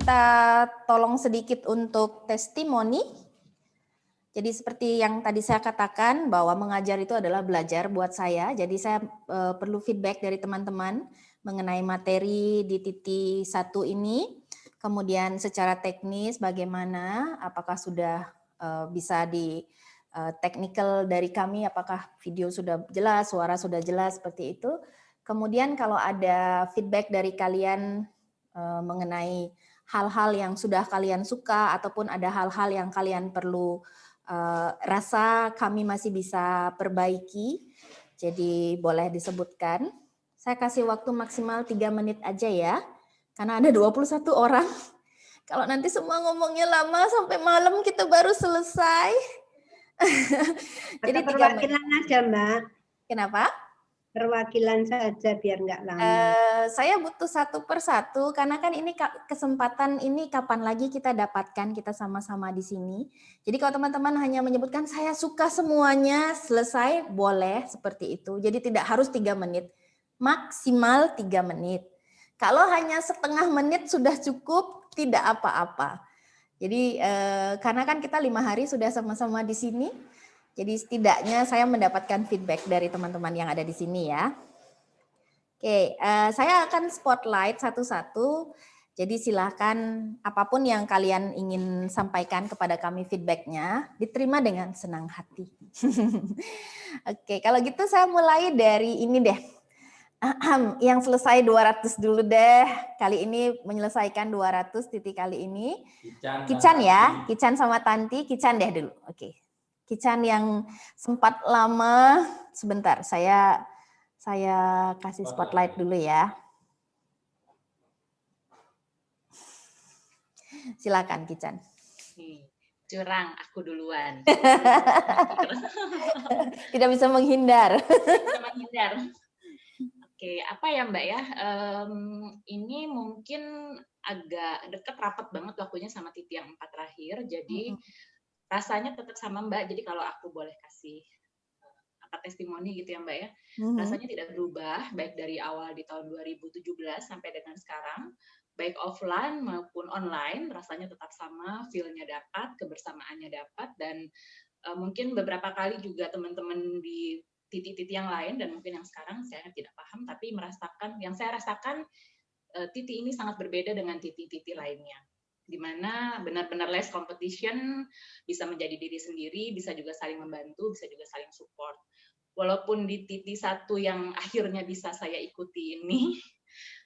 minta tolong sedikit untuk testimoni. Jadi seperti yang tadi saya katakan bahwa mengajar itu adalah belajar buat saya. Jadi saya perlu feedback dari teman-teman mengenai materi di titik 1 ini. Kemudian secara teknis bagaimana, apakah sudah bisa di technical dari kami, apakah video sudah jelas, suara sudah jelas, seperti itu. Kemudian kalau ada feedback dari kalian mengenai hal-hal yang sudah kalian suka ataupun ada hal-hal yang kalian perlu rasa kami masih bisa perbaiki, jadi boleh disebutkan. Saya kasih waktu maksimal 3 menit aja ya, karena ada 21 orang. Kalau nanti semua ngomongnya lama sampai malam kita baru selesai. Jadi 3 menit aja, Mbak. Kenapa? Perwakilan saja biar nggak lama. Saya butuh 1 per 1 karena kan ini kesempatan ini kapan lagi kita dapatkan, kita sama-sama di sini. Jadi kalau teman-teman hanya menyebutkan saya suka semuanya, selesai, boleh seperti itu. Jadi tidak harus 3 menit, maksimal 3 menit. Kalau hanya setengah menit sudah cukup, tidak apa-apa. Jadi karena kan kita 5 hari sudah sama-sama di sini. Jadi setidaknya saya mendapatkan feedback dari teman-teman yang ada di sini ya. Oke, saya akan spotlight satu-satu. Jadi silakan apapun yang kalian ingin sampaikan kepada kami feedbacknya, diterima dengan senang hati. Oke, kalau gitu saya mulai dari ini deh. Yang selesai 200 dulu deh. Kali ini menyelesaikan 200 titik kali ini. Kican ya, Kican sama Tanti, Kican deh dulu. Oke. Kican yang sempat lama, sebentar saya kasih spotlight dulu ya. Silakan Kican. Curang, aku duluan. Tidak bisa menghindar. Tidak menghindar. Oke, apa ya Mbak ya? Ini mungkin agak deket rapat banget waktunya sama titik yang 4 terakhir. Jadi rasanya tetap sama Mbak. Jadi kalau aku boleh kasih testimoni gitu ya Mbak ya, rasanya tidak berubah baik dari awal di tahun 2017 sampai dengan sekarang, baik offline maupun online rasanya tetap sama, feel-nya dapat, kebersamaannya dapat, dan mungkin beberapa kali juga teman-teman di titik-titik yang lain dan mungkin yang sekarang saya tidak paham, tapi merasakan yang saya rasakan titik ini sangat berbeda dengan titik-titik lainnya, di mana benar-benar less competition, bisa menjadi diri sendiri, bisa juga saling membantu, bisa juga saling support. Walaupun di titik 1 yang akhirnya bisa saya ikuti ini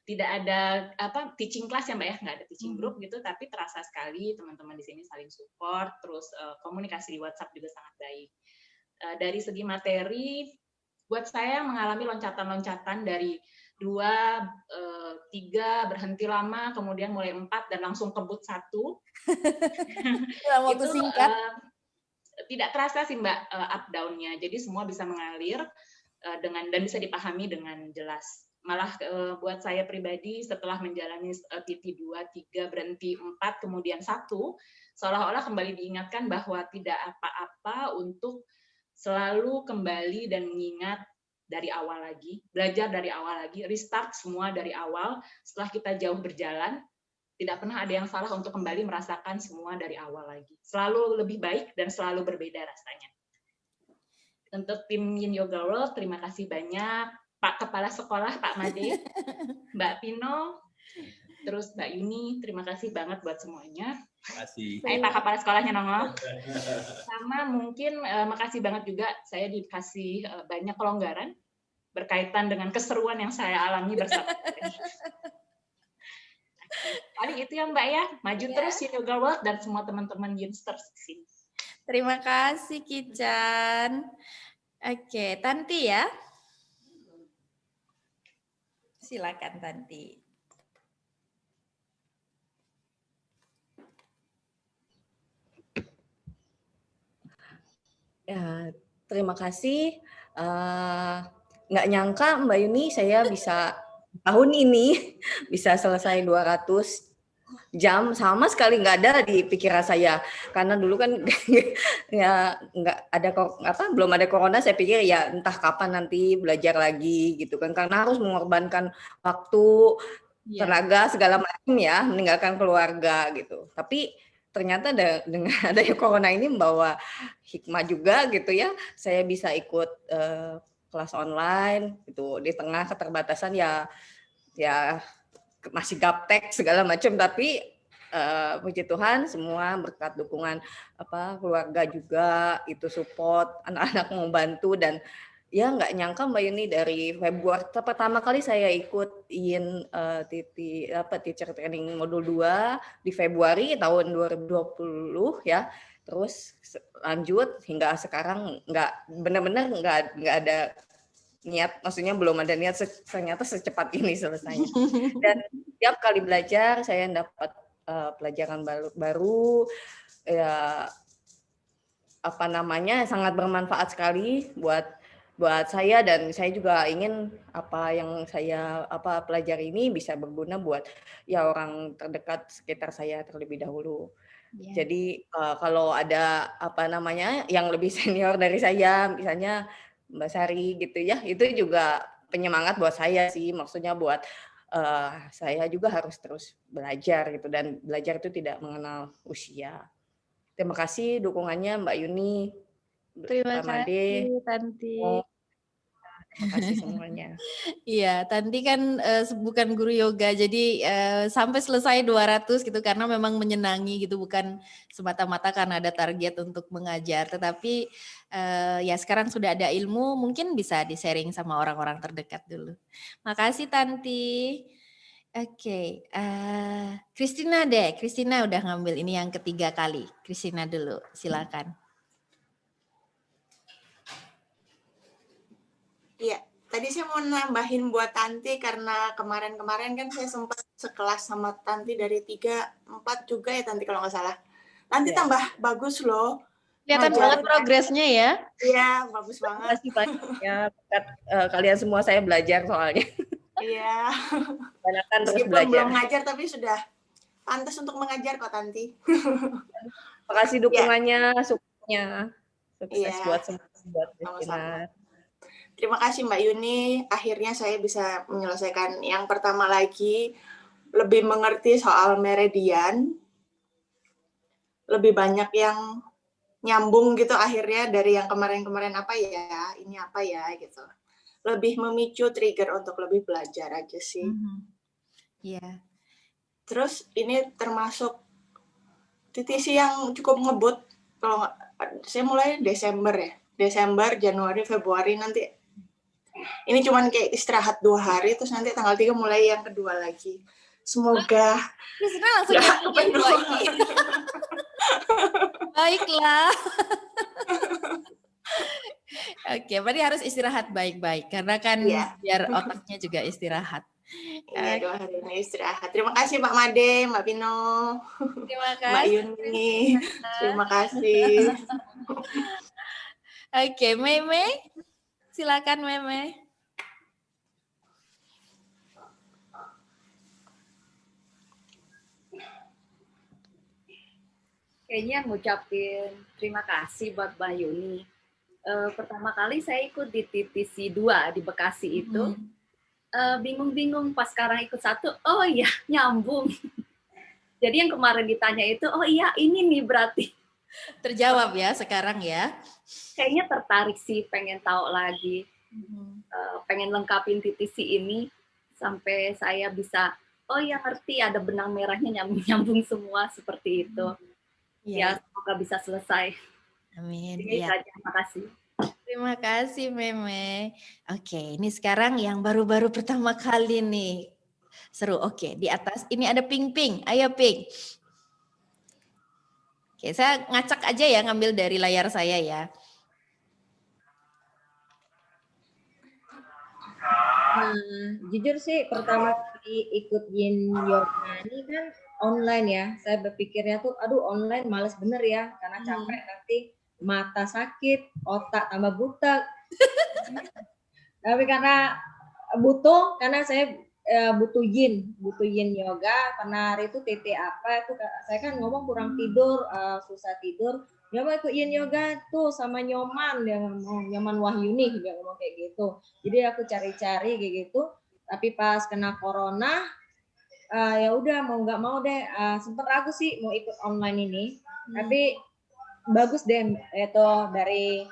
tidak ada teaching class ya Mbak ya, nggak ada teaching group gitu, tapi terasa sekali teman-teman di sini saling support, terus komunikasi di WhatsApp juga sangat baik. Dari segi materi, buat saya mengalami loncatan-loncatan dari 2, 3 berhenti lama, kemudian mulai 4 dan langsung kebut 1. Dalam waktu singkat. Tidak terasa sih Mbak up down-nya, jadi semua bisa mengalir dan bisa dipahami dengan jelas. Malah buat saya pribadi setelah menjalani titik 2, 3, berhenti 4, kemudian 1, seolah-olah kembali diingatkan bahwa tidak apa-apa untuk selalu kembali dan mengingat dari awal lagi, belajar dari awal lagi, restart semua dari awal. Setelah kita jauh berjalan, tidak pernah ada yang salah untuk kembali merasakan semua dari awal lagi. Selalu lebih baik dan selalu berbeda rasanya. Untuk tim Yin Yoga World, terima kasih banyak. Pak Kepala Sekolah, Pak Made, Mbak Pino, terus Mbak Yuni, terima kasih banget buat semuanya. Terima kasih. Hai Pak Kepala Sekolahnya nongol. Sama mungkin makasih banget juga saya dikasih banyak kelonggaran berkaitan dengan keseruan yang saya alami bersama. Kali itu ya Mbak ya, maju terus Yin Yoga World dan semua teman-teman Yinsters di sini. Terima kasih Kican. Oke, Tanti ya. Silakan Tanti. Ya, terima kasih. Nggak nyangka Mbak Yuni saya bisa tahun ini bisa selesai 200 jam, sama sekali nggak ada di pikiran saya, karena dulu kan ya nggak ada belum ada corona, saya pikir ya entah kapan nanti belajar lagi gitu kan, karena harus mengorbankan waktu Iya. tenaga segala macam ya, meninggalkan keluarga gitu. Tapi ternyata dengan adanya corona ini membawa hikmah juga gitu ya. Saya bisa ikut kelas online gitu di tengah keterbatasan ya masih gaptek segala macam, tapi puji Tuhan semua berkat dukungan keluarga juga itu support, anak-anak mau bantu, dan ya nggak nyangka Mbak Yuni dari Februari pertama kali saya ikutin teacher training modul 2 di Februari tahun 2020 ya, terus lanjut hingga sekarang benar-benar nggak ada niat, maksudnya belum ada niat ternyata secepat ini selesainya. Dan tiap kali belajar saya dapat pelajaran baru ya, sangat bermanfaat sekali buat saya, dan saya juga ingin apa yang saya pelajari ini bisa berguna buat ya orang terdekat sekitar saya terlebih dahulu. Yeah. Jadi kalau ada yang lebih senior dari saya, misalnya Mbak Sari gitu ya, itu juga penyemangat buat saya sih, maksudnya buat saya juga harus terus belajar gitu, dan belajar itu tidak mengenal usia. Terima kasih dukungannya Mbak Yuni, Terima kasih Tanti. Terima kasih semuanya. Iya, Tanti kan bukan guru yoga, jadi sampai selesai 200 gitu karena memang menyenangi gitu, bukan semata-mata karena ada target untuk mengajar, tetapi ya sekarang sudah ada ilmu, mungkin bisa di-sharing sama orang-orang terdekat dulu. Makasih Tanti. Oke, Christina deh. Christina udah ngambil ini yang ketiga kali. Christina dulu, silakan. Iya, tadi saya mau nambahin buat Tanti karena kemarin-kemarin kan saya sempat sekelas sama Tanti dari 3-4 juga ya Tanti kalau nggak salah. Tanti tambah bagus loh. Kelihatan banget progresnya ya. Iya, bagus banget. Terima kasih banyak ya, kalian semua, saya belajar soalnya. Iya. Meskipun belum ngajar tapi sudah pantas untuk mengajar kok Tanti. Terima kasih dukungannya, supportnya. Sukses buat semua, buat Christina. Terima kasih Mbak Yuni. Akhirnya saya bisa menyelesaikan yang pertama lagi, lebih mengerti soal meridian. Lebih banyak yang nyambung gitu akhirnya dari yang kemarin-kemarin ini apa ya gitu. Lebih memicu trigger untuk lebih belajar aja sih. Iya. Terus ini termasuk TTC yang cukup ngebut. Kalau saya mulai Desember ya. Desember, Januari, Februari nanti. Ini cuman kayak istirahat 2 hari, terus nanti tanggal 3 mulai yang kedua lagi. Semoga. Kristina langsung lagi. Baiklah. Oke, berarti harus istirahat baik-baik karena kan biar otaknya juga istirahat. Iya, 2 hari ini istirahat. Terima kasih Pak Made, Mbak Pino. Terima kasih. Mbak Yuni. Terima kasih. Oke, Meme. Silakan Meme. Kayaknya ngucapin terima kasih buat Mbak Yuni. Pertama kali saya ikut di TTC 2 di Bekasi itu, bingung-bingung pas sekarang ikut 1, oh iya nyambung. Jadi yang kemarin ditanya itu, oh iya ini nih berarti. Terjawab ya sekarang ya. Kayaknya tertarik sih, pengen tahu lagi, pengen lengkapin TTC ini sampai saya bisa, oh iya ngerti ada benang merahnya nyambung semua seperti itu. Ya semoga bisa selesai. Amin. Jadi terima kasih. Terima kasih Meme. Oke, ini sekarang yang baru-baru pertama kali nih. Seru. Oke, di atas ini ada Ping. Ayo Ping. Oke, saya ngacak aja ya, ngambil dari layar saya ya. Jujur sih pertama kali ikut Yin Yoga ini kan online ya. Saya berpikirnya tuh, aduh online males bener ya, karena capek nanti mata sakit, otak tambah butek. Tapi karena saya butuh yin yoga, karena hari itu TT apa itu saya kan ngomong kurang tidur, susah tidur. Dia mau ikut yin yoga tuh sama Nyoman, dia ngomong Nyoman Wahyuni, dia ngomong kayak gitu. Jadi aku cari-cari kayak gitu. Tapi pas kena corona ya udah mau nggak mau deh, sempet ragu sih mau ikut online ini, tapi bagus deh itu dari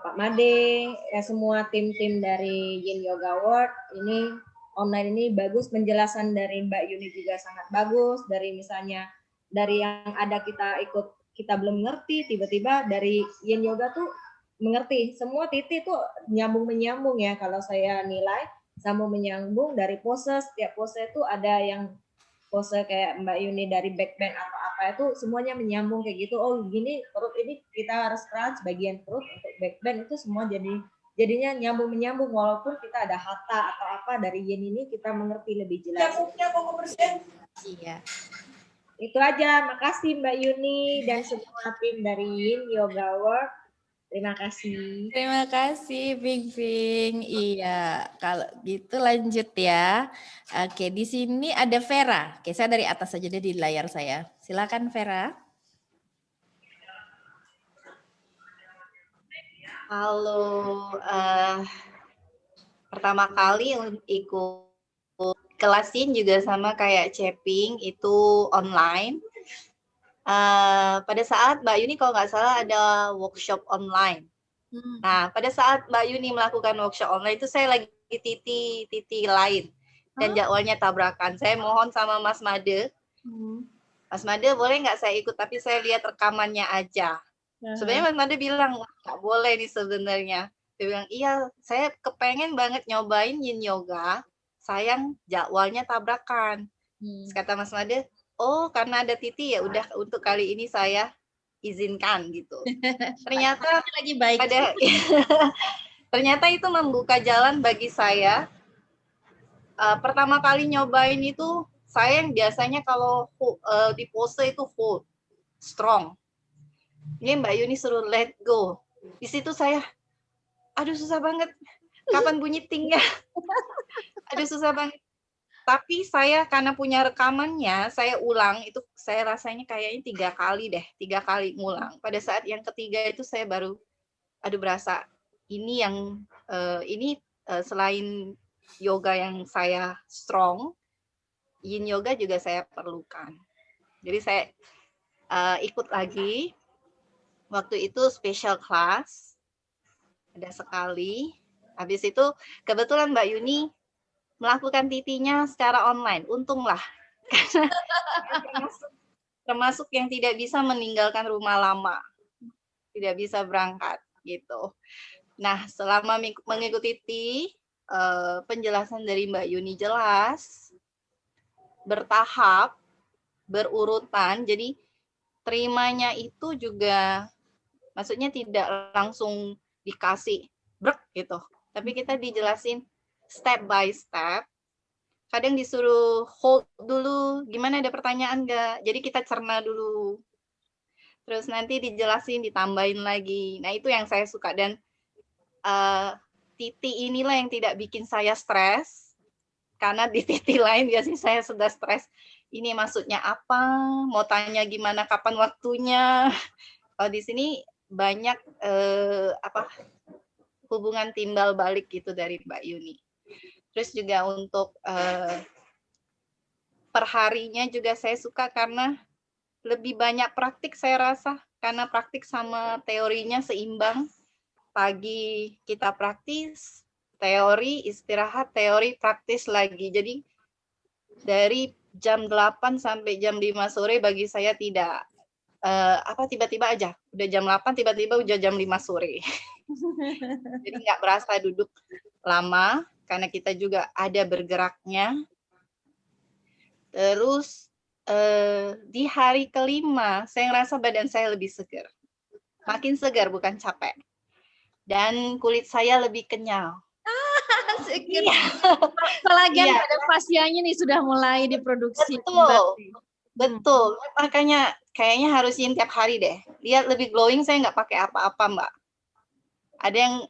Pak Made, ya semua tim-tim dari Yin Yoga World ini online ini bagus, penjelasan dari Mbak Yuni juga sangat bagus, dari misalnya dari yang ada kita ikut kita belum ngerti, tiba-tiba dari Yin Yoga tuh mengerti, semua titik tuh nyambung-menyambung ya kalau saya nilai, sambung menyambung dari pose, setiap pose itu ada yang pose kayak Mbak Yuni dari backbend atau apa itu semuanya menyambung kayak gitu. Oh gini perut ini kita harus crunch bagian perut untuk backbend itu semua jadinya nyambung menyambung walaupun kita ada hatha atau apa dari yin ini kita mengerti lebih jelas. Iya. Itu aja. Makasih Mbak Yuni dan semua tim dari Yin Yoga World. Terima kasih. Terima kasih, Ping Ping. Iya, kalau gitu lanjut ya. Oke, di sini ada Vera. Oke, saya dari atas saja deh di layar saya. Silakan Vera. Halo, pertama kali ikut kelas Yin juga sama kayak Ceping, itu online. Pada saat Mbak Yuni kalau nggak salah ada workshop online. Nah, pada saat Mbak Yuni melakukan workshop online itu saya lagi titi lain dan jadwalnya tabrakan. Saya mohon sama Mas Made, Mas Made boleh nggak saya ikut tapi saya lihat rekamannya aja. Sebenarnya Mas Made bilang nggak boleh nih sebenarnya. Dia bilang iya, saya kepengen banget nyobain Yin Yoga, sayang jadwalnya tabrakan. Terus kata Mas Made, oh karena ada Titi ya udah untuk kali ini saya izinkan gitu. Ternyata lagi baik. Ternyata itu membuka jalan bagi saya. Pertama kali nyobain itu saya yang biasanya kalau di pose itu full strong. Ini Mbak Yuni suruh let go. Di situ saya aduh susah banget. Kapan bunyi tingnya? Aduh susah banget. Tapi saya karena punya rekamannya, saya ulang itu saya rasanya kayaknya 3 kali ngulang. Pada saat yang ketiga itu saya baru, aduh berasa ini yang selain yoga yang saya strong, Yin Yoga juga saya perlukan. Jadi saya ikut lagi. Waktu itu special class ada sekali. Habis itu kebetulan Mbak Yuni melakukan titinya secara online, untunglah. Karena termasuk yang tidak bisa meninggalkan rumah lama, tidak bisa berangkat gitu. Nah, selama mengikuti penjelasan dari Mbak Yuni jelas, bertahap, berurutan, jadi terimanya itu juga, maksudnya tidak langsung dikasih brek gitu, tapi kita dijelasin step by step. Kadang disuruh hold dulu, gimana ada pertanyaan nggak? Jadi kita cerna dulu. Terus nanti dijelasin, ditambahin lagi. Nah itu yang saya suka. Dan titik inilah yang tidak bikin saya stres. Karena di titik lain biasanya saya sudah stres. Ini maksudnya apa? Mau tanya gimana, kapan waktunya? Kalau di sini banyak hubungan timbal balik gitu dari Mbak Yuni. Terus juga untuk perharinya juga saya suka karena lebih banyak praktik saya rasa. Karena praktik sama teorinya seimbang. Pagi kita praktis, teori, istirahat, teori, praktis lagi. Jadi dari jam 8 sampai jam 5 sore bagi saya tidak tiba-tiba aja. Udah jam 8 tiba-tiba udah jam 5 sore. Jadi nggak berasa duduk lama. Karena kita juga ada bergeraknya. Terus di hari kelima, saya ngerasa badan saya lebih segar. Makin segar, bukan capek. Dan kulit saya lebih kenyal. Iya. Kolagen pada fasianya nih sudah mulai diproduksi. Betul. Makanya kayaknya harus Yin tiap hari deh. Lihat lebih glowing, saya nggak pakai apa-apa, Mbak.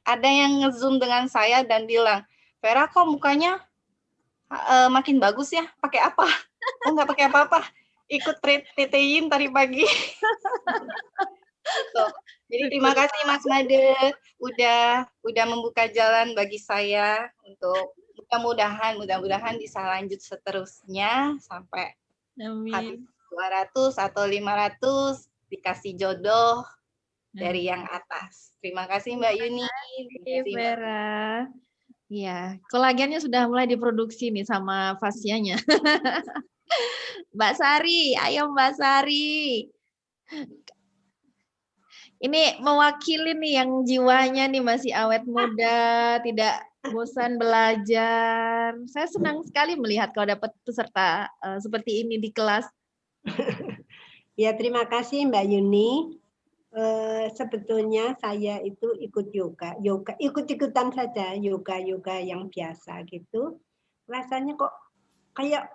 Ada yang nge-zoom dengan saya dan bilang, Vera kok mukanya makin bagus ya, pakai apa? Oh nggak pakai apa-apa, ikut TT-in tadi pagi. Jadi terima kasih Mas Made udah membuka jalan bagi saya untuk mudah-mudahan bisa lanjut seterusnya sampai habis Amin. 200 atau 500 dikasih jodoh dari yang atas. Terima kasih Mbak Yuni. Terima Iya, kasih Mbak. Vera. Iya, kolagennya sudah mulai diproduksi nih sama fasianya. Mbak Sari, ayo Mbak Sari. Ini mewakili nih yang jiwanya nih masih awet muda, tidak bosan belajar. Saya senang sekali melihat kalau dapat peserta seperti ini di kelas. Ya, terima kasih Mbak Yuni. Sebetulnya saya itu ikut yoga ikut-ikutan saja yoga yang biasa gitu. Rasanya kok kayak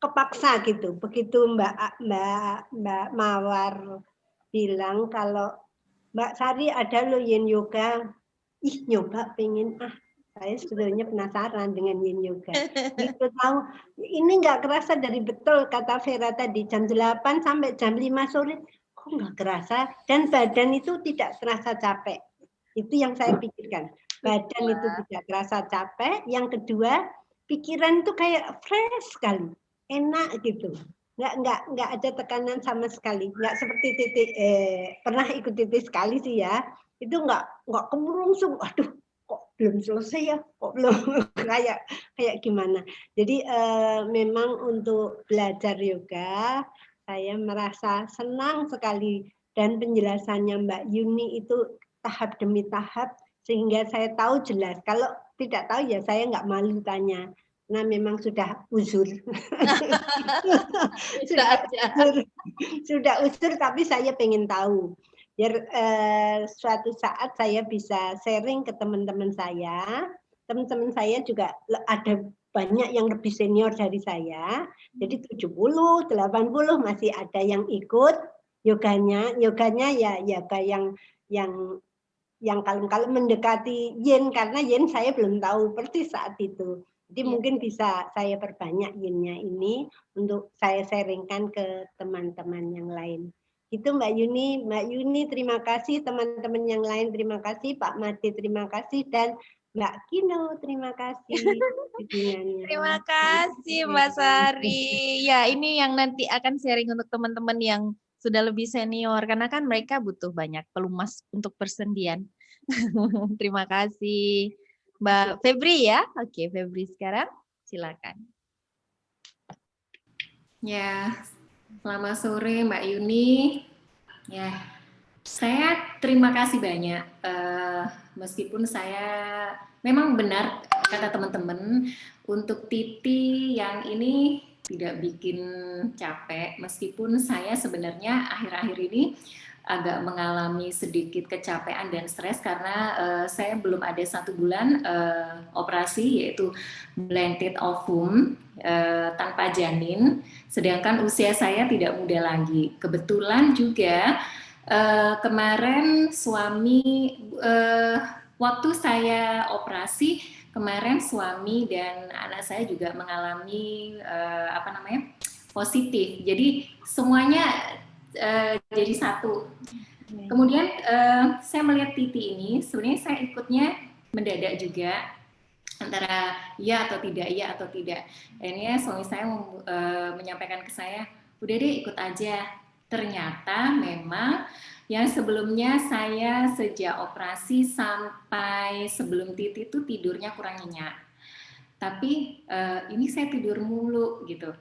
kepaksa gitu. Begitu Mbak Mawar bilang kalau Mbak Sari ada loh yin yoga, nyoba pengen saya sebetulnya penasaran dengan yin yoga. Gitu tahu ini nggak kerasa dari betul kata Vera tadi jam 8 sampai jam 5 sore kok nggak kerasa dan badan itu tidak terasa capek. Itu yang saya pikirkan. Badan itu tidak terasa capek. Yang kedua pikiran itu kayak fresh sekali, enak gitu. Nggak ada tekanan sama sekali. Nggak seperti titik pernah ikut titik sekali sih ya. Itu nggak kemurungsung. Aduh, kok belum selesai ya? Kok belum kayak gimana? Jadi memang untuk belajar yoga saya merasa senang sekali dan penjelasannya Mbak Yuni itu tahap demi tahap sehingga saya tahu jelas. Kalau tidak tahu ya saya nggak malu tanya. Nah, memang sudah uzur. sudah uzur, tapi saya pengen tahu. Biar suatu saat saya bisa sharing ke teman-teman saya. Teman-teman saya juga ada banyak yang lebih senior dari saya. Jadi 70, 80 masih ada yang ikut yoganya. Yoganya ya yoga yang kalem-kalem mendekati yin karena yin saya belum tahu persis saat itu. Jadi mungkin bisa saya perbanyak yin-nya ini untuk saya sharingkan ke teman-teman yang lain. Itu Mbak Yuni terima kasih, teman-teman yang lain terima kasih, Pak Made terima kasih dan Mbak Kino terima kasih. Terima kasih Mbak Sari. Ya, ini yang nanti akan sharing untuk teman-teman yang sudah lebih senior karena kan mereka butuh banyak pelumas untuk persendian. Terima kasih. Mbak Febri ya. Oke, Febri sekarang silakan. Ya, selamat sore Mbak Yuni. Ya, saya terima kasih banyak. Meskipun saya memang benar kata teman-teman untuk Titi yang ini tidak bikin capek. Meskipun saya sebenarnya akhir-akhir ini agak mengalami sedikit kecapean dan stres karena saya belum ada 1 bulan operasi yaitu blended ovum tanpa janin, sedangkan usia saya tidak muda lagi. Kebetulan juga kemarin suami waktu saya operasi kemarin suami dan anak saya juga mengalami positif. Jadi semuanya jadi satu. Kemudian saya melihat Titi ini, sebenarnya saya ikutnya mendadak juga antara ya atau tidak. Akhirnya suami saya menyampaikan ke saya, udah deh ikut aja. Ternyata memang yang sebelumnya saya sejak operasi sampai sebelum Titi itu tidurnya kurang nyenyak. Tapi ini saya tidur mulu gitu.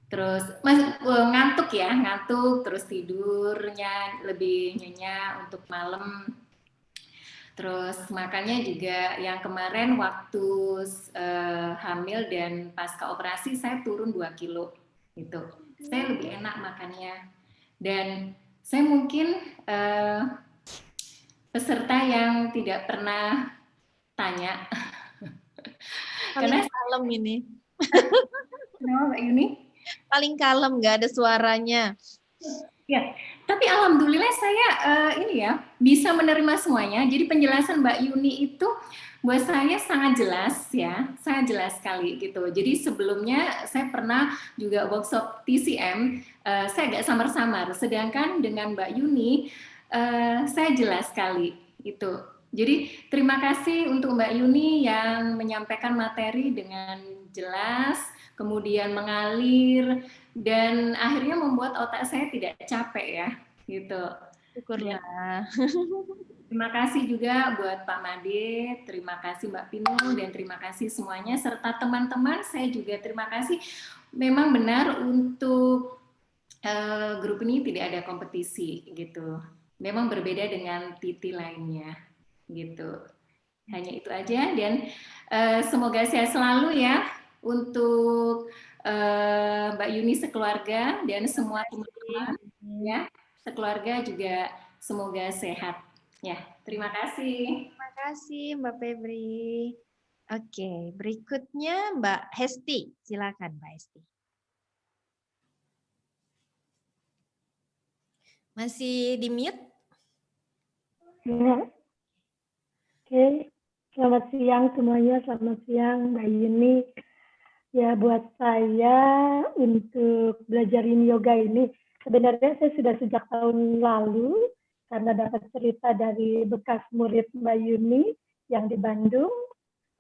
Terus ngantuk, terus tidurnya lebih nyenyak untuk malam. Terus makannya juga yang kemarin waktu hamil dan pasca operasi saya turun 2 kilo gitu. Saya lebih enak makannya. Dan saya mungkin peserta yang tidak pernah tanya. Karena kalem ini. Kenapa Mbak Yuni? Paling kalem, nggak ada suaranya. Ya, tapi alhamdulillah saya bisa menerima semuanya. Jadi penjelasan Mbak Yuni itu buat saya sangat jelas ya, sangat jelas sekali gitu. Jadi sebelumnya saya pernah juga workshop TCM, saya agak samar-samar. Sedangkan dengan Mbak Yuni saya jelas sekali gitu. Jadi terima kasih untuk Mbak Yuni yang menyampaikan materi dengan jelas, kemudian mengalir, dan akhirnya membuat otak saya tidak capek ya, gitu. Syukurlah. Terima kasih juga buat Pak Made, terima kasih Mbak Pino, dan terima kasih semuanya, serta teman-teman, saya juga terima kasih. Memang benar untuk grup ini tidak ada kompetisi, gitu. Memang berbeda dengan TT lainnya, gitu. Hanya itu aja, dan semoga sehat selalu ya untuk Mbak Yuni sekeluarga dan semua teman-teman ya sekeluarga juga semoga sehat ya. Terima kasih. Terima kasih Mbak Febri. Oke, berikutnya Mbak Hesti. Silakan Mbak Hesti. Masih di mute? Ya. Oke, selamat siang semuanya, selamat siang Mbak Yuni. Ya, buat saya untuk belajar yin yoga ini, sebenarnya saya sudah sejak tahun lalu, karena dapat cerita dari bekas murid Mbak Yuni yang di Bandung,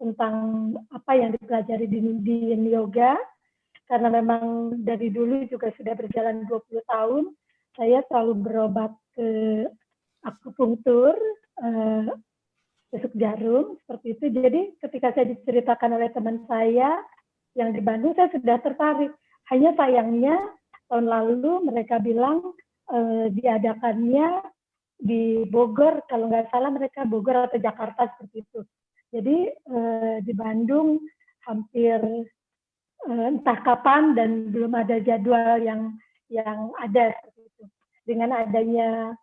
tentang apa yang dipelajari di yin yoga, karena memang dari dulu juga sudah berjalan 20 tahun, saya selalu berobat ke akupunktur, tusuk jarum, seperti itu. Jadi ketika saya diceritakan oleh teman saya yang di Bandung, saya sudah tertarik. Hanya sayangnya tahun lalu mereka bilang diadakannya di Bogor, kalau nggak salah mereka Bogor atau Jakarta seperti itu. Jadi di Bandung hampir entah kapan dan belum ada jadwal yang ada seperti itu. Dengan adanya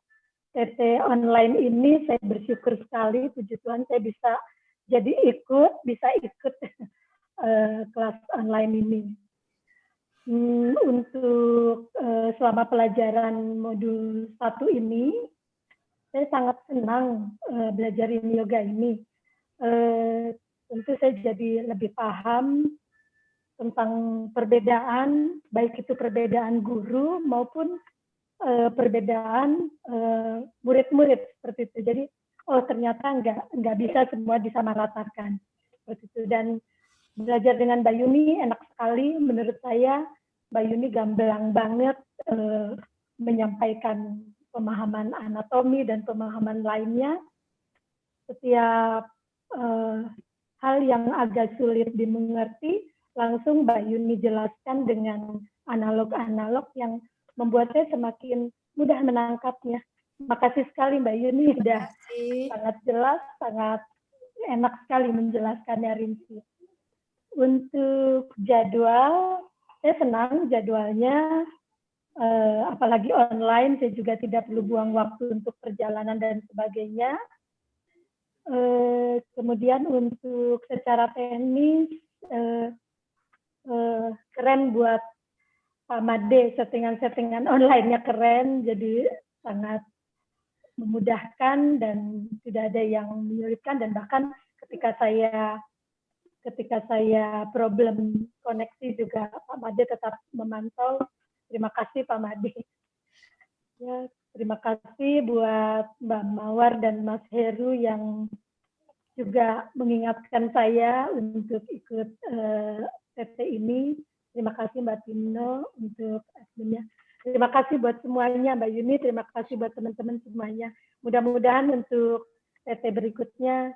TT online ini saya bersyukur sekali, puji Tuhan saya bisa ikut kelas online ini. Untuk selama pelajaran modul 1 ini, saya sangat senang belajar yin yoga ini. Tentu saya jadi lebih paham tentang perbedaan, baik itu perbedaan guru maupun perbedaan murid-murid seperti itu. Jadi, oh ternyata nggak bisa semua disamaratakan seperti itu. Dan belajar dengan Mbak Yuni enak sekali. Menurut saya Mbak Yuni gamblang banget menyampaikan pemahaman anatomi dan pemahaman lainnya. Setiap hal yang agak sulit dimengerti, langsung Mbak Yuni jelaskan dengan analog-analog yang membuat saya semakin mudah menangkapnya. Makasih sekali Mbak Yuni, sudah sangat jelas, sangat enak sekali menjelaskannya rinci. Untuk jadwal, saya senang jadwalnya, apalagi online, saya juga tidak perlu buang waktu untuk perjalanan dan sebagainya. Kemudian untuk secara teknis, keren buat Pak Made, settingan-settingan online-nya keren, jadi sangat memudahkan dan tidak ada yang menyulitkan, dan bahkan ketika saya problem koneksi juga Pak Made tetap memantau. Terima kasih Pak Made. Ya, terima kasih buat Mbak Mawar dan Mas Heru yang juga mengingatkan saya untuk ikut TT ini. Terima kasih Mbak Tino untuk adminnya. Terima kasih buat semuanya Mbak Yuni, terima kasih buat teman-teman semuanya. Mudah-mudahan untuk TT berikutnya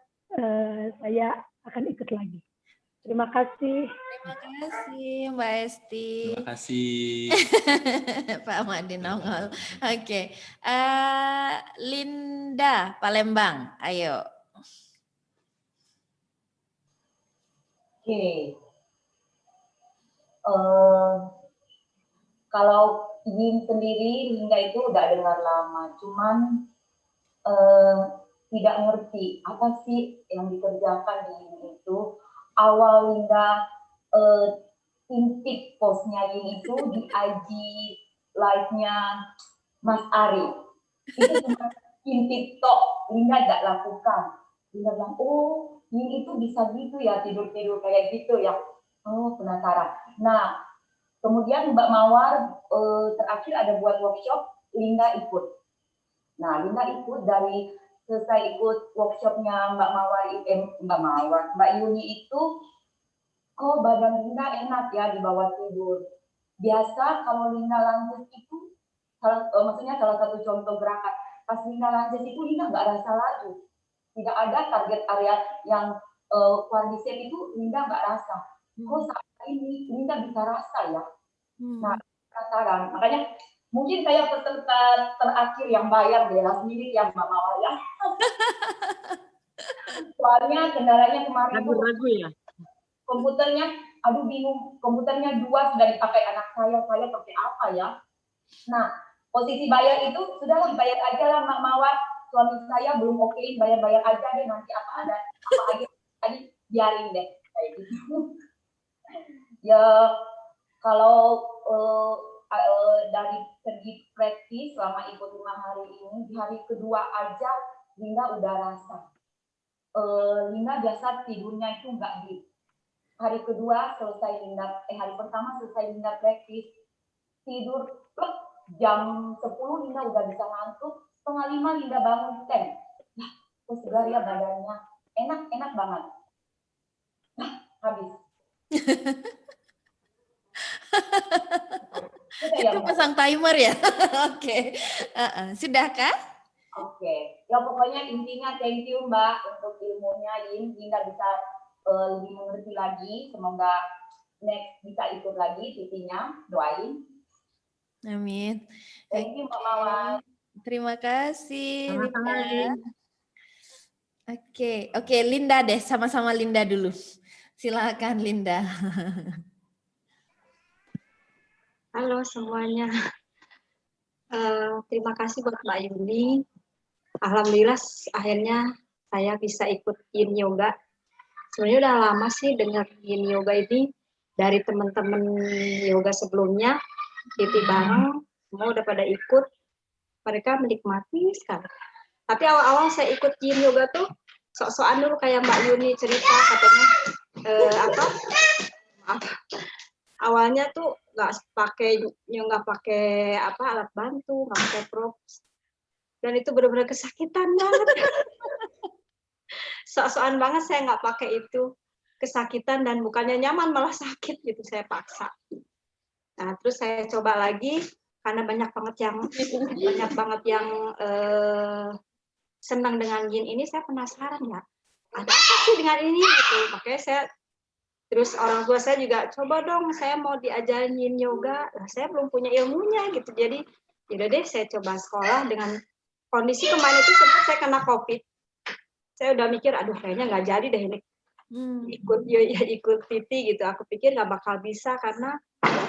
saya akan ikut lagi. Terima kasih. Terima kasih Mbak Esti. Terima kasih. Pak Made nongol. Oke. Linda Palembang, ayo. Oke. Kalau yin sendiri, Linda itu udah dengar lama, cuman tidak ngerti apa sih yang dikerjakan di yin itu. Awal Linda intip postnya yin itu di IG live-nya Mas Ari. Itu cuma intip tok, Linda nggak lakukan. Linda bilang, oh yin itu bisa gitu ya, tidur-tidur kayak gitu ya. Oh, penasaran. Nah, kemudian Mbak Mawar terakhir ada buat workshop, Linda ikut. Nah, Linda ikut dari selesai ikut workshopnya Mbak Yuni itu, kok badan Linda enak ya di bawah tidur. Biasa kalau Linda lanjut itu, maksudnya salah satu contoh gerakan, pas Linda lanjut itu Linda nggak rasa laju. Tidak ada target area yang quadricep itu Linda nggak rasa. Kok saat ini Linda bisa rasa ya? Nah, penasaran. Makanya mungkin saya peserta terakhir yang bayar bela sendiri yang Mbak Mawar ya. Soalnya kendalanya kemarin Ragu-ragu ya. komputernya, aduh bingung, komputernya 2 sudah dipakai anak saya pakai apa ya? Nah, posisi bayar itu sudahlah bayar aja lah Mbak Mawar. Suami saya belum okein, bayar aja deh, nanti apa aja tadi biarin deh kayak gitu. Ya kalau dari segi praktis selama ikut 5 hari ini, di hari kedua aja Linda udah rasa. Linda biasa tidurnya itu enggak di hari kedua selesai Linda, hari pertama selesai Linda praktis, tidur jam 10 Linda udah bisa ngantuk, 4:30 Linda bangun 10. Nah, terus segar ya badannya, enak banget. Nah, habis. Itu pasang timer ya? Oke. Sudahkah? Oke. Ya pokoknya intinya thank you Mbak untuk ilmunya. Linda bisa lebih mengerti lagi. Semoga next bisa ikut lagi titinya. Doain. Amin. Thank you Mbak Mawar. Terima kasih. Sama-sama, Linda. Oke, Linda deh, sama-sama Linda dulu. Silakan Linda. Halo semuanya. Terima kasih buat Mbak Yuni. Alhamdulillah akhirnya saya bisa ikut Yin Yoga. Sebenarnya udah lama sih dengar Yin Yoga ini dari teman-teman yoga sebelumnya. Titi bareng, semua udah pada ikut. Mereka menikmati sekali. Tapi awal-awal saya ikut Yin Yoga tuh sok-sokan dulu kayak Mbak Yuni cerita katanya awalnya tuh nggak pakai alat bantu, nggak pakai props, dan itu benar-benar kesakitan banget. Sok-sokan banget saya nggak pakai itu, kesakitan dan bukannya nyaman malah sakit gitu, saya paksa. Nah terus saya coba lagi karena banyak banget yang senang dengan Yin ini, saya penasaran ya ada apa sih dengan ini gitu, makanya saya terus orang tua saya juga coba dong, saya mau diajarin Yin Yoga. Nah, saya belum punya ilmunya gitu. Jadi, yaudah deh saya coba sekolah dengan kondisi kemarin itu sempat saya kena COVID. Saya udah mikir, aduh kayaknya nggak jadi deh ini ikut Titi gitu. Aku pikir nggak bakal bisa karena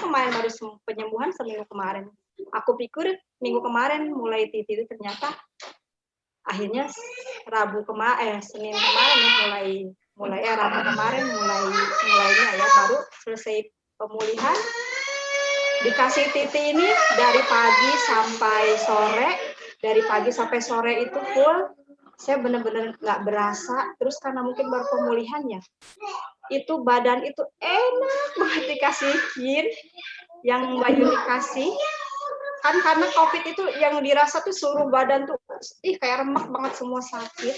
kemarin baru penyembuhan seminggu kemarin. Aku pikir minggu kemarin mulai Titi itu ternyata akhirnya Senin kemarin Rabu kemarin mulainya ya baru selesai pemulihan, dikasih Titi ini dari pagi sampai sore itu full, saya benar-benar nggak berasa. Terus karena mungkin baru pemulihan ya, itu badan itu enak banget dikasih Yin yang Mbak Yuni kasih. Kan karena COVID itu yang dirasa tuh seluruh badan tuh kayak remak banget, semua sakit.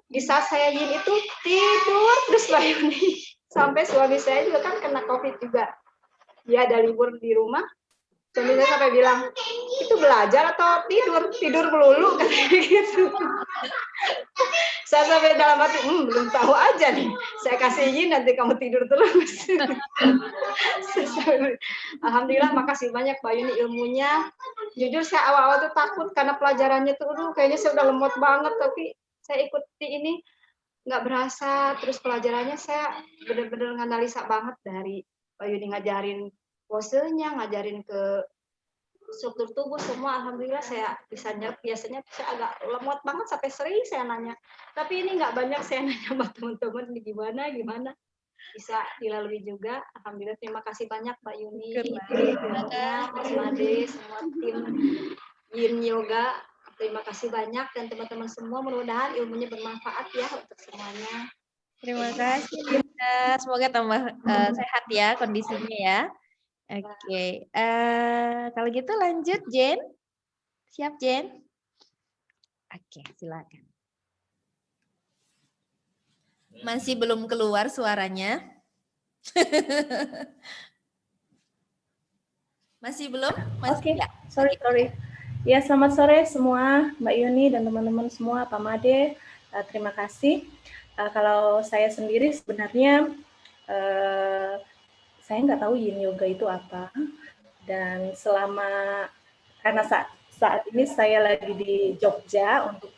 Di saat saya Yin itu tidur terus Mbak Yuni. Sampai suami saya juga kan kena COVID juga. Dia ada libur di rumah. Suami saya sampai bilang, itu belajar atau tidur melulu katanya gitu. Saya sampai dalam hati, belum tahu aja nih. Saya kasih Yin nanti kamu tidur terus. Alhamdulillah, makasih banyak Mbak Yuni ilmunya. Jujur saya awal-awal tuh takut karena pelajarannya tuh, kayaknya saya udah lemot banget, tapi saya ikuti ini nggak berasa. Terus pelajarannya saya benar-benar nganalisa banget dari Mbak Yuni ngajarin posenya, ngajarin ke struktur tubuh semua. Alhamdulillah saya biasanya saya agak lemot banget sampai sering saya nanya. Tapi ini nggak banyak saya nanya sama teman-teman gimana bisa dilalui juga. Alhamdulillah, terima kasih banyak Mbak Yuni, Mas Made, semua tim Yin Yoga. Terima kasih banyak dan teman-teman semua, mudah-mudahan ilmunya bermanfaat ya untuk semuanya. Terima kasih Linda. Semoga tambah sehat ya kondisinya ya. Oke, kalau gitu lanjut Jen. Siap Jen? Oke, silakan. Masih belum keluar suaranya. Masih belum? Oke, sorry. Ya, selamat sore semua, Mbak Yuni dan teman-teman semua, Pak Made. Terima kasih. Kalau saya sendiri sebenarnya saya nggak tahu Yin Yoga itu apa. Dan karena saat ini saya lagi di Jogja untuk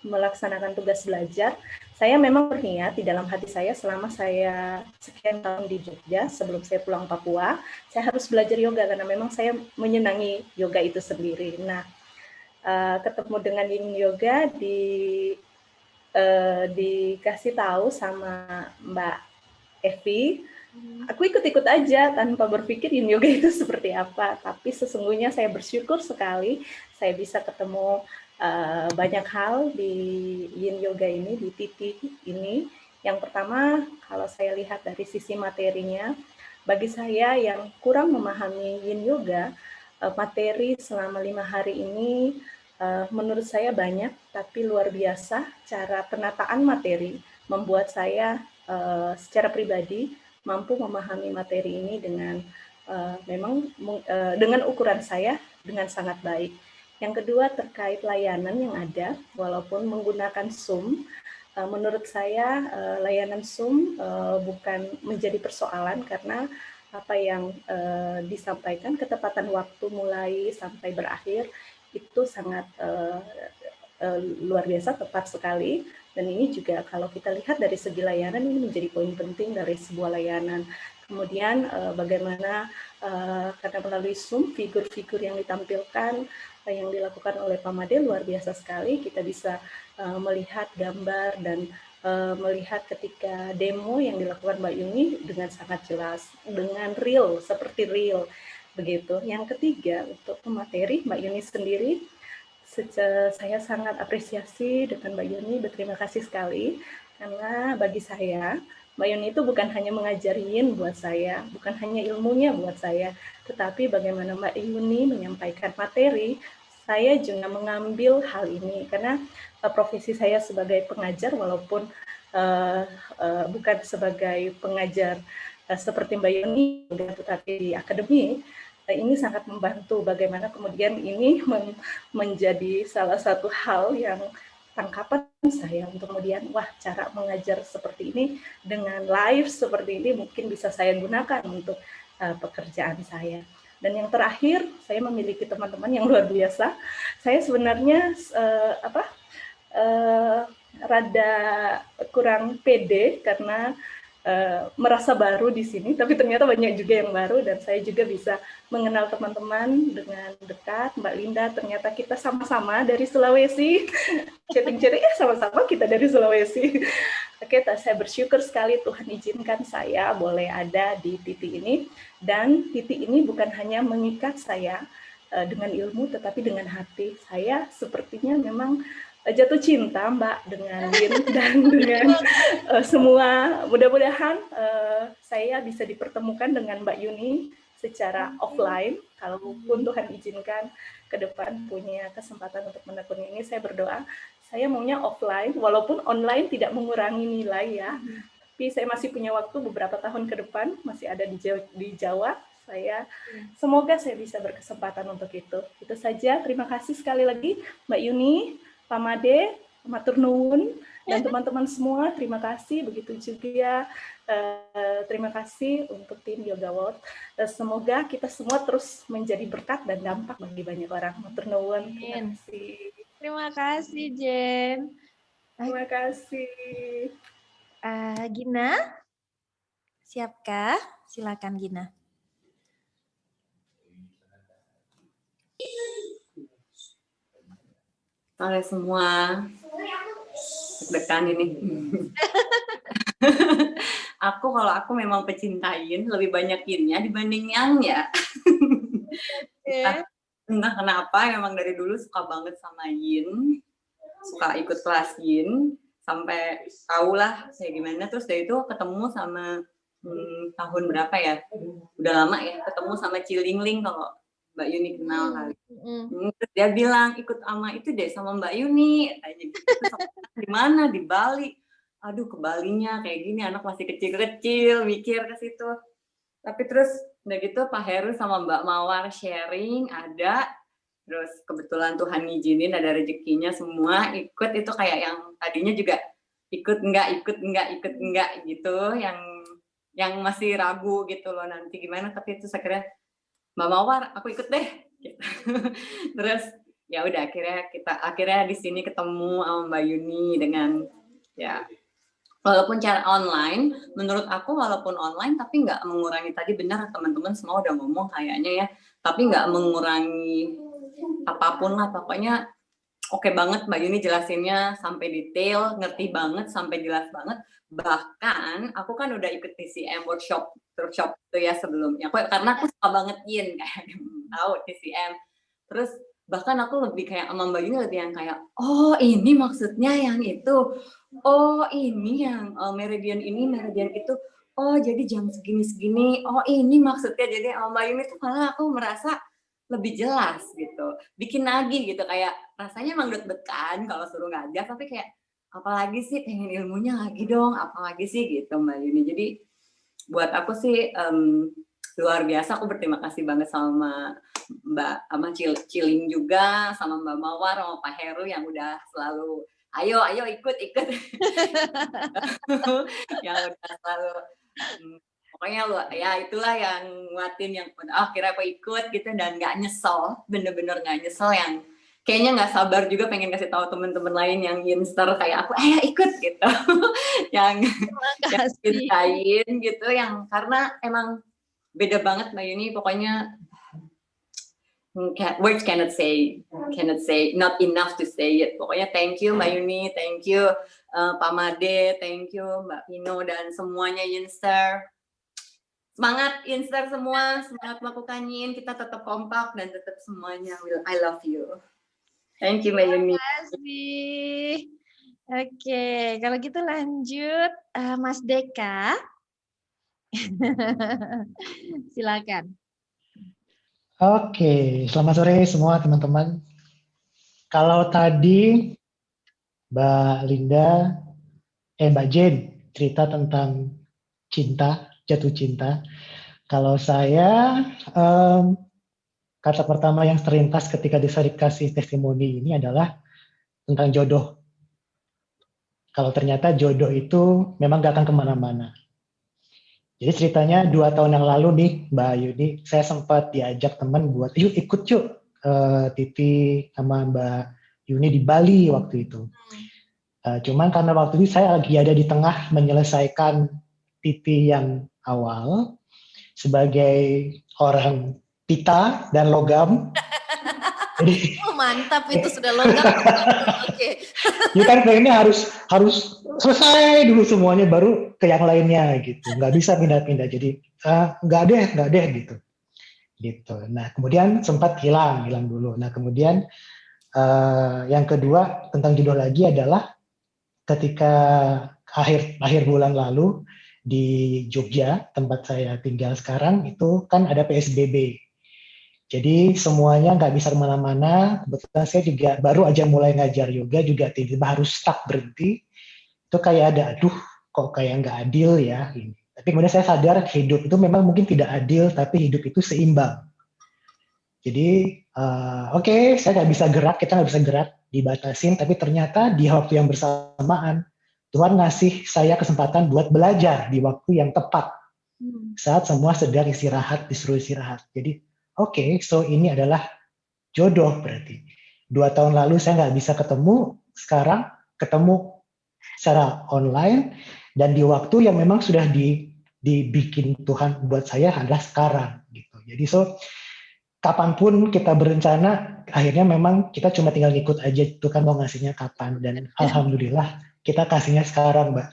melaksanakan tugas belajar. Saya memang berniat di dalam hati saya selama saya sekian tahun di Jogja sebelum saya pulang Papua, saya harus belajar yoga karena memang saya menyenangi yoga itu sendiri. Nah, ketemu dengan Yin Yoga dikasih tahu sama Mbak Evi, aku ikut-ikut aja tanpa berpikir Yin Yoga itu seperti apa. Tapi sesungguhnya saya bersyukur sekali saya bisa ketemu banyak hal di Yin Yoga ini, di titik ini. Yang pertama, kalau saya lihat dari sisi materinya, bagi saya yang kurang memahami Yin Yoga, materi selama 5 hari ini menurut saya banyak, tapi luar biasa cara penataan materi membuat saya secara pribadi mampu memahami materi ini dengan dengan ukuran saya dengan sangat baik. Yang kedua terkait layanan yang ada, walaupun menggunakan Zoom, menurut saya layanan Zoom bukan menjadi persoalan karena apa yang disampaikan, ketepatan waktu mulai sampai berakhir itu sangat luar biasa, tepat sekali. Dan ini juga kalau kita lihat dari segi layanan, ini menjadi poin penting dari sebuah layanan. Kemudian bagaimana karena melalui Zoom, figur-figur yang ditampilkan, yang dilakukan oleh Pak Made luar biasa sekali. Kita bisa melihat gambar dan melihat ketika demo yang dilakukan Mbak Yuni dengan sangat jelas, dengan real, seperti real. Begitu. Yang ketiga, untuk pemateri Mbak Yuni sendiri, saya sangat apresiasi dengan Mbak Yuni, berterima kasih sekali, karena bagi saya, Mbak Yuni itu bukan hanya mengajari Yin buat saya, bukan hanya ilmunya buat saya, tetapi bagaimana Mbak Yuni menyampaikan materi, saya juga mengambil hal ini, karena profesi saya sebagai pengajar, walaupun bukan sebagai pengajar seperti Mbak Yuni, tetapi di akademi, ini sangat membantu bagaimana kemudian ini menjadi salah satu hal yang tangkapan saya untuk kemudian, wah, cara mengajar seperti ini dengan live seperti ini mungkin bisa saya gunakan untuk pekerjaan saya. Dan yang terakhir, saya memiliki teman-teman yang luar biasa. Saya sebenarnya rada kurang pede karena merasa baru di sini, tapi ternyata banyak juga yang baru dan saya juga bisa mengenal teman-teman dengan dekat. Mbak Linda, ternyata kita sama-sama dari Sulawesi. Chatting-chatting, sama-sama kita dari Sulawesi. Oke, saya bersyukur sekali Tuhan izinkan saya boleh ada di titik ini, dan titik ini bukan hanya mengikat saya dengan ilmu, tetapi dengan hati. Saya sepertinya memang jatuh cinta Mbak dengan Yin dan dengan semua. Mudah-mudahan saya bisa dipertemukan dengan Mbak Yuni secara offline, kalaupun Tuhan izinkan ke depan punya kesempatan untuk menekuni ini. Saya berdoa saya maunya offline, walaupun online tidak mengurangi nilai ya, tapi saya masih punya waktu beberapa tahun ke depan, masih ada di Jawa. Semoga saya bisa berkesempatan untuk itu. Itu saja, terima kasih sekali lagi Mbak Yuni, Pak Made, matur nuwun, dan teman-teman semua, terima kasih. Begitu juga terima kasih untuk tim Yoga World. Semoga kita semua terus menjadi berkat dan dampak bagi banyak orang. Matur nuwun. Terima kasih. Terima kasih, Jen. Terima kasih. Gina, siapkah? Silakan Gina. Halo semua, deg-degan ini. Kalau aku memang pecinta Yin, lebih banyak Yin-nya dibanding Yang-nya. Entah kenapa, memang dari dulu suka banget sama Yin, suka ikut kelas Yin, sampai tahulah kayak gimana. Terus dari itu ketemu sama tahun berapa ya? Udah lama ya, ketemu sama Cilingling kalau Mbak Yuni kenal kali. Terus dia bilang ikut sama itu deh sama Mbak Yuni, tanya gitu. Di mana? Di Bali. Aduh, ke Balinya kayak gini, anak masih kecil-kecil, mikir ke situ. Tapi terus udah gitu Pak Heru sama Mbak Mawar sharing ada. Terus kebetulan Tuhan ngizinin ada rezekinya semua ikut, itu kayak yang tadinya juga ikut enggak gitu, yang masih ragu gitu loh nanti gimana, tapi itu akhirnya Mbak Mawar aku ikut deh gitu. Terus ya udah akhirnya di sini ketemu sama Mbak Yuni dengan ya walaupun cara online, menurut aku walaupun online tapi nggak mengurangi, tadi benar teman-teman semua udah ngomong kayaknya ya, tapi nggak mengurangi apapun lah, pokoknya oke banget Mbak Yuni jelasinnya sampai detail, ngerti banget sampai jelas banget. Bahkan aku kan udah ikut TCM workshop itu ya sebelumnya, karena aku suka banget Yin kayak tahu TCM. Terus bahkan aku lebih kayak sama Mbak Yuni lebih yang kayak oh ini maksudnya yang itu, oh ini yang meridian ini meridian itu, oh jadi jam segini oh ini maksudnya. Jadi sama Mbak Yuni tuh malah aku merasa lebih jelas gitu, bikin nagih gitu, kayak rasanya emang deg-degan kalau suruh ngajar, tapi kayak apalagi sih pengen ilmunya lagi dong, apalagi sih gitu Mbak Yuni. Jadi buat aku sih luar biasa, aku berterima kasih banget sama Mbak Ciling juga, sama Mbak Mawar, sama Pak Heru yang udah selalu ayo ikut yang udah selalu pokoknya ya itulah yang nguatin, yang kira aku ikut gitu dan nggak nyesel, bener-bener nggak nyesel, yang kayaknya nggak sabar juga pengen kasih tahu teman-teman lain yang Yinster kayak aku, ikut gitu, yang ceritain gitu, yang karena emang beda banget Mbak Yuni, pokoknya words cannot say, not enough to say it. Pokoknya thank you Mbak Yuni, thank you Pak Made, thank you Mbak Pino dan semuanya Yinster. Semangat Yinster semua, semangat melakukan Yin, kita tetap kompak dan tetap semuanya I love you. Thank you Mbak Yuni. Terima kasih. Oke, kalau gitu lanjut Mas Deka. Silakan. Oke, selamat sore semua teman-teman. Kalau tadi Mbak Linda, Mbak Jen cerita tentang cinta, jatuh cinta. Kalau saya, kata pertama yang terlintas ketika saya dikasih testimoni ini adalah tentang jodoh. Kalau ternyata jodoh itu memang gak akan kemana-mana. Jadi ceritanya 2 tahun yang lalu nih Mbak Yuni, saya sempat diajak teman buat, yuk ikut yuk Titi sama Mbak Yuni di Bali waktu itu. Cuman karena waktu itu saya lagi ada di tengah menyelesaikan Titi yang awal sebagai orang pita dan logam. Jadi, mantap itu sudah logam. Oke. Jadi kan pengennya harus selesai dulu semuanya baru ke yang lainnya gitu. Nggak bisa pindah-pindah. Jadi nggak deh gitu. Nah kemudian sempat hilang dulu. Nah kemudian yang kedua tentang jodoh lagi adalah ketika akhir bulan lalu di Jogja, tempat saya tinggal sekarang, itu kan ada PSBB. Jadi semuanya nggak bisa kemana-mana. Kebetulan saya juga baru aja mulai ngajar yoga, juga tiba-tiba harus stuck berhenti. Itu kayak ada, aduh kok kayak nggak adil ya. Tapi kemudian saya sadar hidup itu memang mungkin tidak adil, tapi hidup itu seimbang. Jadi oke, saya nggak bisa gerak, kita nggak bisa gerak, dibatasin, tapi ternyata di waktu yang bersamaan, Tuhan ngasih saya kesempatan buat belajar di waktu yang tepat. Saat semua sedang istirahat, disuruh istirahat. Jadi, oke, so ini adalah jodoh berarti. 2 tahun lalu saya nggak bisa ketemu, sekarang ketemu secara online, dan di waktu yang memang sudah dibikin Tuhan buat saya adalah sekarang. Gitu. Jadi, so kapanpun kita berencana, akhirnya memang kita cuma tinggal ngikut aja Tuhan mau ngasihnya kapan. Dan alhamdulillah, kita kasihnya sekarang, Mbak.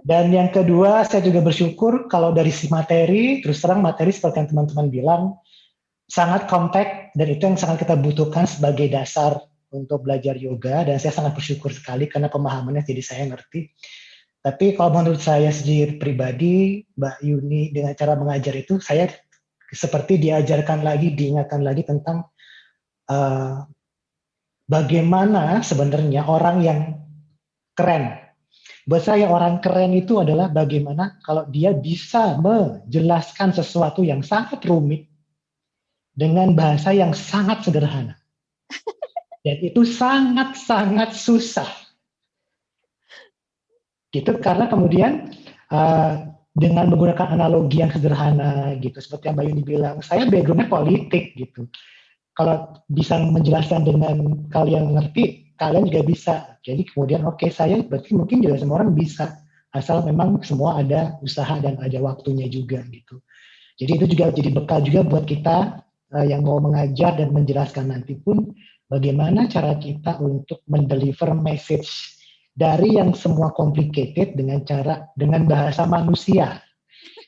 Dan yang kedua, saya juga bersyukur kalau dari si materi, terus terang materi seperti yang teman-teman bilang, sangat compact, dan itu yang sangat kita butuhkan sebagai dasar untuk belajar yoga, dan saya sangat bersyukur sekali karena pemahamannya jadi saya ngerti. Tapi kalau menurut saya sendiri pribadi, Mbak Yuni dengan cara mengajar itu, saya seperti diajarkan lagi, diingatkan lagi tentang bagaimana sebenarnya orang yang keren. Buat saya orang keren itu adalah bagaimana kalau dia bisa menjelaskan sesuatu yang sangat rumit dengan bahasa yang sangat sederhana. Dan itu sangat-sangat susah. Gitu, karena kemudian dengan menggunakan analogi yang sederhana gitu, seperti yang Mbak Yuni bilang, saya background-nya politik gitu. Kalau bisa menjelaskan dengan kalian ngerti, kalian juga bisa. Jadi kemudian oke, saya berarti mungkin juga semua orang bisa, asal memang semua ada usaha dan ada waktunya juga gitu. Jadi itu juga jadi bekal juga buat kita yang mau mengajar dan menjelaskan nanti pun bagaimana cara kita untuk mendeliver message dari yang semua complicated dengan bahasa manusia,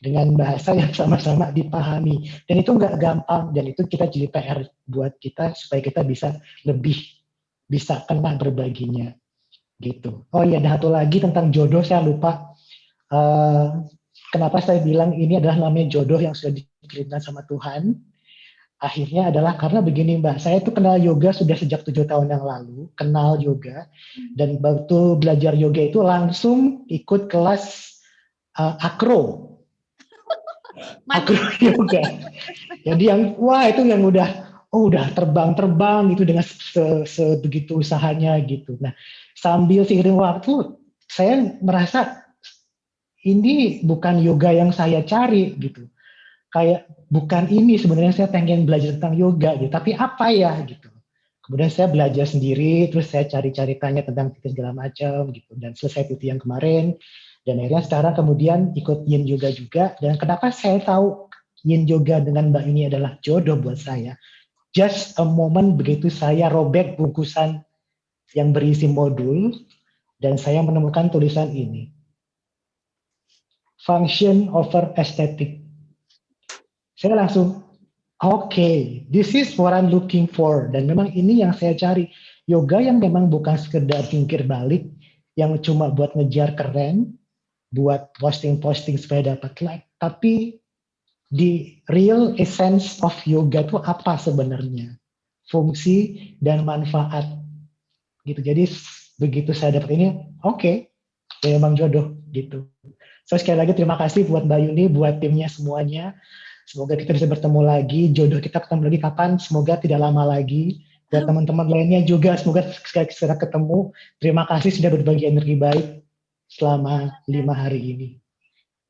dengan bahasa yang sama-sama dipahami. Dan itu nggak gampang, dan itu kita jadi PR buat kita supaya kita bisa lebih bisa kena berbaginya gitu. Oh iya, ada satu lagi tentang jodoh, saya lupa. Kenapa saya bilang ini adalah namanya jodoh yang sudah dikirimkan sama Tuhan? Akhirnya adalah karena begini Mbak, saya tuh kenal yoga sudah sejak 7 tahun yang lalu, kenal yoga, dan waktu belajar yoga itu langsung ikut kelas akro yoga. Jadi yang wah itu yang udah terbang-terbang gitu dengan sebegitu usahanya gitu. Nah, sambil seiring waktu saya merasa ini bukan yoga yang saya cari gitu. Kayak bukan ini sebenarnya saya pengen belajar tentang yoga gitu, tapi apa ya gitu. Kemudian saya belajar sendiri, terus saya cari-cari tanya tentang PT segala macam gitu, dan selesai PT yang kemarin, dan akhirnya sekarang kemudian ikut Yin Yoga juga. Dan kenapa saya tahu Yin Yoga dengan Mbak ini adalah jodoh buat saya? Just a moment begitu saya robek bungkusan yang berisi modul, dan saya menemukan tulisan ini, function over aesthetic. Saya langsung, okay, this is what I'm looking for. Dan memang ini yang saya cari. Yoga yang memang bukan sekedar jungkir balik, yang cuma buat ngejar keren, buat posting-posting supaya dapat like. Tapi the real essence of yoga itu apa sebenarnya? Fungsi dan manfaat. Gitu. Jadi begitu saya dapat ini, okay, memang jodoh gitu. So sekali lagi terima kasih buat Mbak Yuni, buat timnya semuanya. Semoga kita bisa bertemu lagi, jodoh kita ketemu lagi kapan, semoga tidak lama lagi. Buat teman-teman lainnya juga, semoga segera ketemu. Terima kasih sudah berbagi energi baik selama 5 hari ini.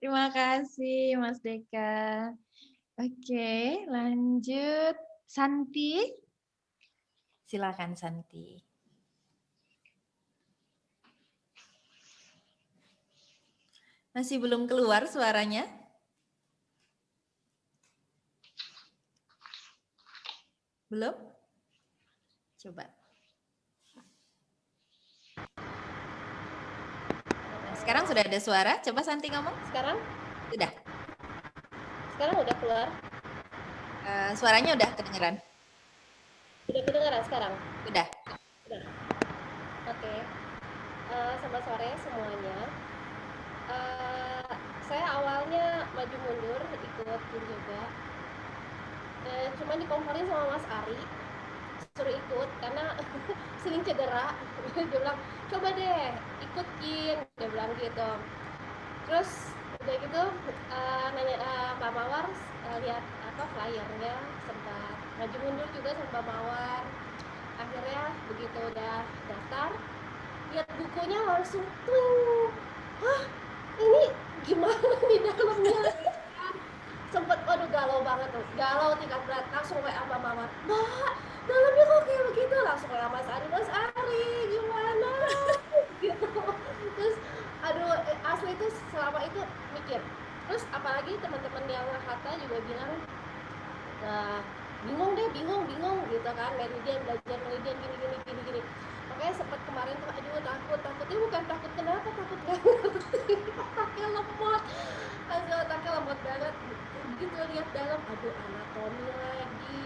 Terima kasih Mas Deka. Oke, lanjut. Santi. Silakan Santi. Masih belum keluar suaranya? Belum? Coba. Nah, sekarang sudah ada suara. Coba Santi ngomong. Sekarang? Sudah. Sekarang udah keluar? Suaranya udah kedengeran. Udah kedengeran sekarang? Udah. Udah. Oke. Selamat sore semuanya. Saya awalnya maju mundur ikut Yin Yoga. Cuma dikomporin sama Mas Ari, suruh ikut karena sering cedera. Dia bilang coba deh ikut Yin, dia bilang gitu. Terus udah gitu nanya Mbak Mawar, lihat apa flyernya, sempat maju mundur juga sama Mbak Mawar. Akhirnya begitu udah daftar, lihat bukunya langsung tuh, hah ini gimana nih dalamnya? Sempet waduh galau banget tuh, galau tingkat berat, langsung WA Mbak Mawar, Mbak dalamnya kok kayak begitu, langsung WA Mas Ari gimana gitu. Terus aduh asli itu selama itu mikir. Terus apalagi teman-teman yang Hatha juga bilang bingung gitu kan, belajar meridian gini. Makanya sempet kemarin tuh aduh takutnya bukan takut kenapa, takut gak ngerti. Otaknya lemot, otaknya lemot banget. Begitu lihat dalam, aduh anatomi lagi,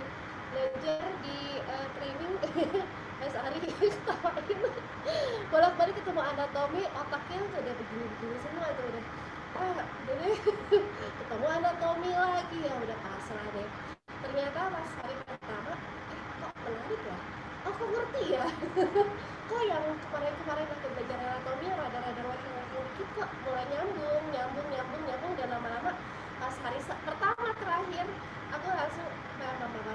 belajar di training Mas Ari ketawain bolak-balik ketemu anatomi, otaknya udah begini semua itu udah jadi ketemu anatomi lagi, ya udah pasrah deh. Ternyata pas hari pertama, kok menarik ya, oh kok ngerti ya. Kok yang kemarin aku belajar anatomi rada-rada ngomong dikit kok mulai nyambung, dan lama-lama pas hari pertama terakhir aku langsung kayak mama,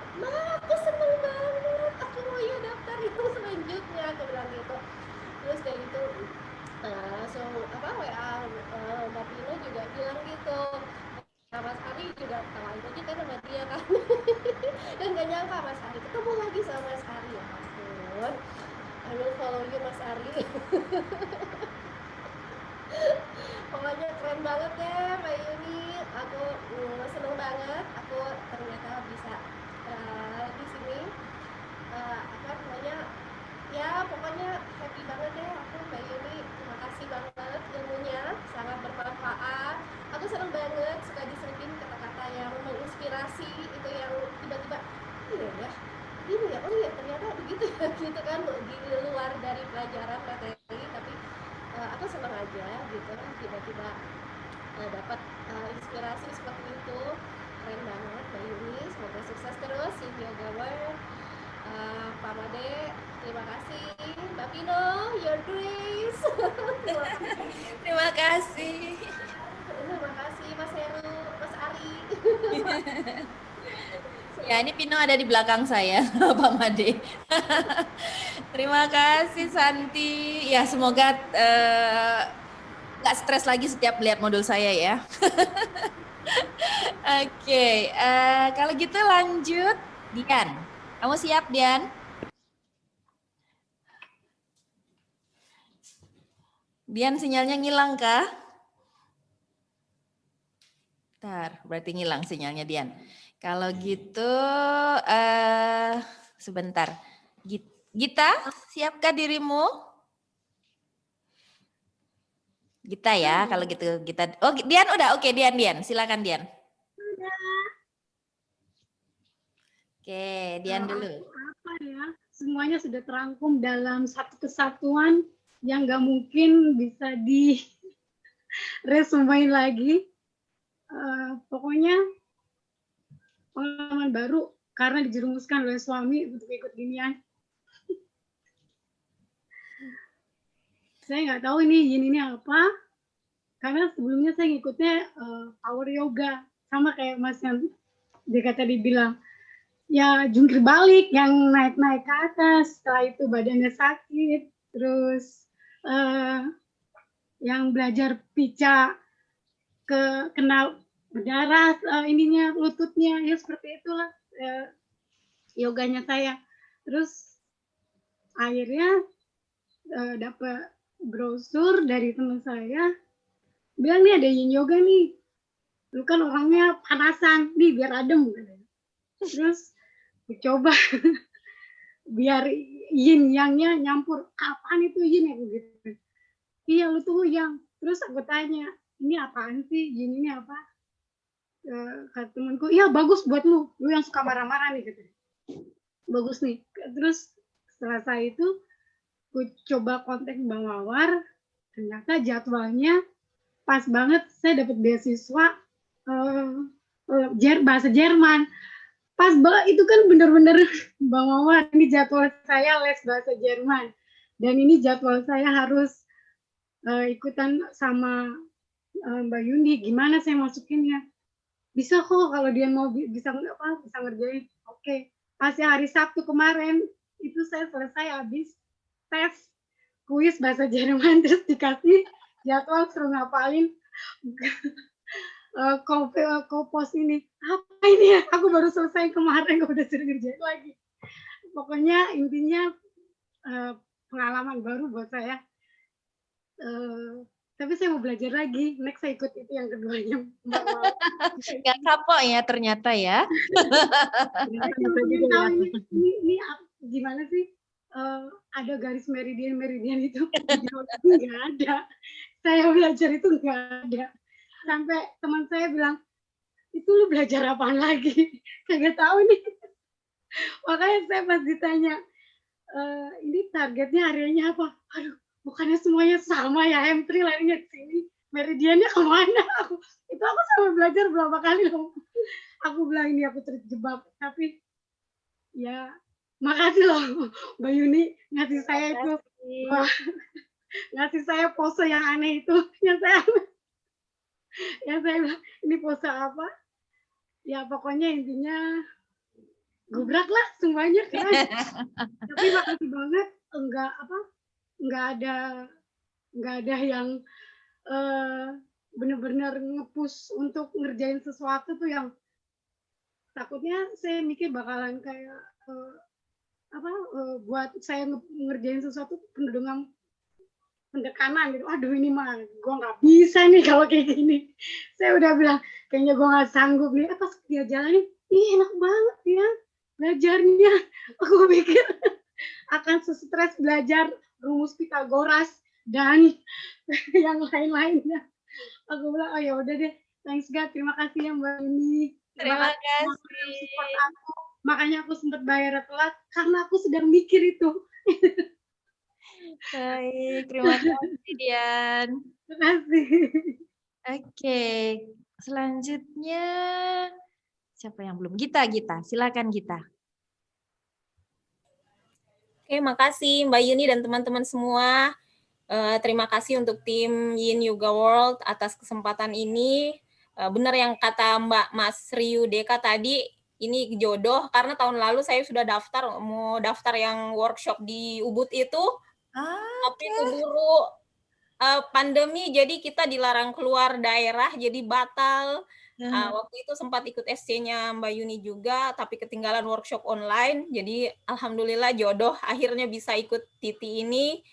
aku seneng banget, aku mau ya daftar itu selanjutnya, aku bilang gitu. Terus kayak gitu langsung WA Mbak Pino juga bilang gitu. Nah, Mas Ari juga tawain aja kan sama dia kan. Dan gak nyangka Mas Ari ketemu lagi sama Mas Ari, ya ampun. I will follow you Mas Ari. Pokoknya keren banget deh Mbak Yuni. Aku seneng banget. Aku ternyata bisa di sini. Ya pokoknya happy banget deh aku Mbak Yuni. Terima kasih banget ilmunya, sangat bermanfaat. Aku seneng banget suka diselipin kata-kata yang menginspirasi, itu yang tiba-tiba iya ya, ini ya, oh iya ternyata begitu ya, gitu kan, di luar dari pelajaran materi, tapi aku senang aja gitu, tiba-tiba dapat inspirasi seperti itu. Keren banget Mbak Yuni, semoga sukses terus in Yoga World. Pak Made, terima kasih. Mbak Pino, your grace. Terima kasih. Terima kasih Mas Heru, Mas Ari. Ya, ini Pino ada di belakang saya, Pak Made. Terima kasih Santi. Ya, semoga nggak stres lagi setiap lihat modul saya ya. Oke, kalau gitu lanjut Dian. Kamu siap, Dian? Dian, sinyalnya ngilang kah? Bentar, berarti ngilang sinyalnya Dian. Kalau gitu, sebentar. Gita, siapkah dirimu? Gita ya, kalau gitu Gita. Oh, Dian udah, oke Dian, silakan Dian. Oke, Dian dulu. Apa ya? Semuanya sudah terangkum dalam satu kesatuan yang nggak mungkin bisa diresumain lagi. Pokoknya pengalaman baru karena dijerumuskan oleh suami untuk ikut ginian. Saya nggak tahu ini apa, karena sebelumnya saya ngikutnya power yoga, sama kayak Mas yang dia tadi bilang. Ya jungkir balik yang naik-naik ke atas, setelah itu badannya sakit, terus yang belajar pica kena berdarah ininya lututnya, ya seperti itulah yoganya saya. Terus akhirnya dapat brosur dari teman saya, bilang nih ada yin yoga nih, lu kan orangnya panasan, nih biar adem. Terus coba biar yin yang-nya nyampur. Apaan itu yin ya gitu. Iya lu tuh yang. Terus aku tanya, ini apaan sih yin ini apa? Kata temanku, iya bagus buat lu yang suka marah-marah nih gitu. Bagus nih. Terus setelah saya itu aku coba kontak Bang Mawar, ternyata jadwalnya pas banget, saya dapat beasiswa bahasa Jerman. Pas banget itu kan bener-bener Bang Mawar, ini jadwal saya les bahasa Jerman dan ini jadwal saya harus ikutan sama Mbak Yuni. Gimana saya masukinnya? Bisa kok kalau dia mau bisa ngerjain. Oke. Pas hari Sabtu kemarin itu saya selesai habis tes kuis bahasa Jerman, terus dikasih jadwal suruh ngapalin kopos ini. Apa ini ya? Aku baru selesai kemarin, kok udah suruh ngerjain lagi. Pokoknya intinya pengalaman baru buat saya. Tapi saya mau belajar lagi. Next saya ikut itu yang keduanya. Nggak kapok ya ternyata ya. Ini gimana sih? Ada garis meridian itu? Nggak ada. Saya belajar itu nggak ada. Sampai teman saya bilang, itu lu belajar apaan lagi? Kagak tahu nih. Makanya saya pas ditanya, ini targetnya hariannya apa? Aduh, bukannya semuanya sama ya, M3 larinya ke sini, meridiannya kemana? Itu aku sampai belajar berapa kali loh. Aku bilang ini aku terjebak, tapi ya makasih loh Mbak Yuni ngasih saya itu, wah, ngasih saya pose yang aneh itu, yang saya bilang ini pose apa? Ya pokoknya intinya gubrak lah semuanya keren. Tapi makasih banget, nggak ada yang benar-benar nge-push untuk ngerjain sesuatu tuh, yang takutnya saya mikir bakalan kayak buat saya ngerjain sesuatu penuh dengan pendekanan gitu. Aduh ini mah gue nggak bisa nih kalau kayak gini. Saya udah bilang kayaknya gue nggak sanggup nih. Pas dia jalanin, enak banget ya belajarnya. Aku pikir akan stres belajar rumus Pitagoras dan yang lain-lainnya. Aku bilang oh ya udah deh, thanks God, terima kasih ya Mbak Yuni. Terima kasih. Support aku. Makanya aku sempat bayar telat karena aku sedang mikir itu. Baik, terima kasih Dian. Terima kasih. Oke, selanjutnya siapa yang belum? Gita, silakan Gita. Oke, makasih Mbak Yuni dan teman-teman semua. Terima kasih untuk tim Yin Yoga World atas kesempatan ini. Benar yang kata Mbak Mas Riu Deka tadi, ini jodoh karena tahun lalu saya sudah mau daftar yang workshop di Ubud itu, tapi keburu pandemi, jadi kita dilarang keluar daerah, jadi batal. Waktu itu sempat ikut SC-nya Mbak Yuni juga, tapi ketinggalan workshop online, jadi alhamdulillah jodoh akhirnya bisa ikut TT ini.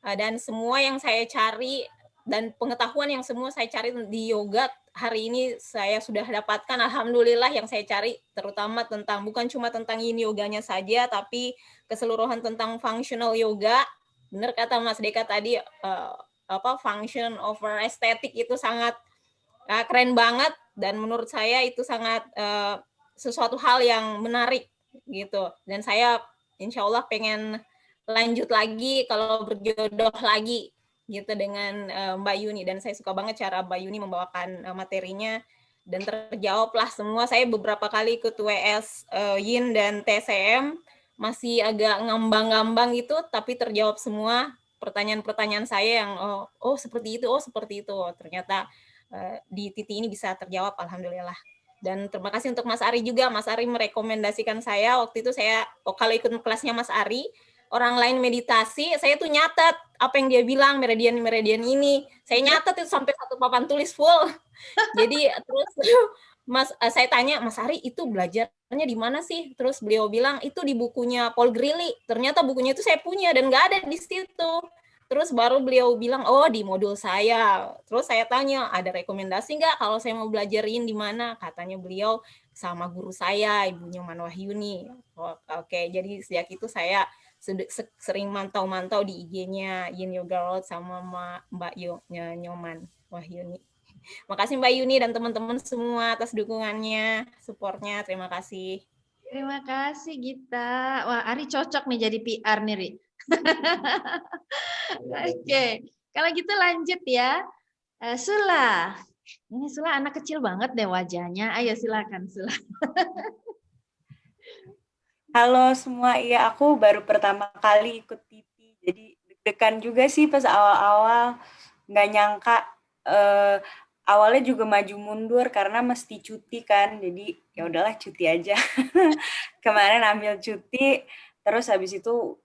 Dan semua yang saya cari dan pengetahuan yang semua saya cari di yoga hari ini saya sudah dapatkan, alhamdulillah yang saya cari terutama bukan cuma tentang yin yoganya saja, tapi keseluruhan tentang functional yoga. Benar kata Mas Deka tadi, function over aesthetic itu sangat keren banget, dan menurut saya itu sangat sesuatu hal yang menarik gitu, dan saya insya Allah pengen lanjut lagi kalau berjodoh lagi gitu dengan Mbak Yuni, dan saya suka banget cara Mbak Yuni membawakan materinya dan terjawablah semua. Saya beberapa kali ikut WS Yin dan TCM masih agak ngambang-ngambang gitu, tapi terjawab semua pertanyaan-pertanyaan saya yang seperti itu, ternyata di titik ini bisa terjawab, alhamdulillah. Dan terima kasih untuk Mas Ari juga. Mas Ari merekomendasikan saya waktu itu, kalau ikut kelasnya Mas Ari, orang lain meditasi, saya tuh nyatet apa yang dia bilang, meridian ini. Saya nyatet itu sampai satu papan tulis full. Jadi terus saya tanya, Mas Ari itu belajarnya di mana sih? Terus beliau bilang, itu di bukunya Paul Grilly. Ternyata bukunya itu saya punya dan nggak ada di situ. Terus baru beliau bilang, di modul saya. Terus saya tanya, ada rekomendasi nggak kalau saya mau belajarin di mana? Katanya beliau sama guru saya, Ibu Nyoman Wahyuni. Oke, jadi sejak itu saya sering mantau-mantau di IG-nya Yin Yoga World sama Mbak Nyoman Wahyuni. Makasih Mbak Yuni dan teman-teman semua atas dukungannya, supportnya. Terima kasih. Terima kasih Gita. Wah, Ari cocok nih jadi PR nih, Ri. Oke, kalau gitu lanjut ya. Sula. Ini Sula anak kecil banget deh wajahnya. Ayo silakan Sula. Halo semua, iya aku baru pertama kali ikut TT, jadi deg-degan juga sih pas awal-awal, nggak nyangka awalnya juga maju mundur karena mesti cuti kan, jadi ya udahlah cuti aja. Kemarin ambil cuti, terus habis itu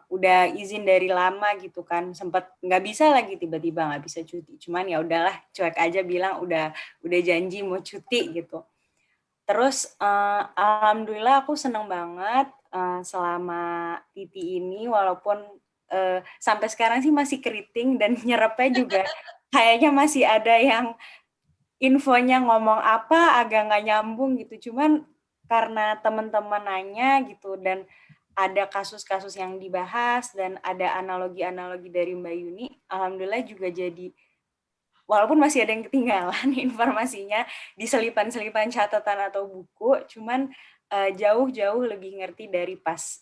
udah izin dari lama gitu kan, sempat nggak bisa lagi tiba-tiba nggak bisa cuti, cuman ya udahlah cuek aja bilang udah janji mau cuti gitu. Terus alhamdulillah aku seneng banget selama TT ini, walaupun sampai sekarang sih masih keriting dan nyerepnya juga kayaknya masih ada yang infonya ngomong apa agak nggak nyambung gitu. Cuman karena teman-teman nanya gitu dan ada kasus-kasus yang dibahas dan ada analogi-analogi dari Mbak Yuni, alhamdulillah juga jadi, walaupun masih ada yang ketinggalan informasinya di selipan-selipan catatan atau buku, cuman jauh-jauh lebih ngerti dari pas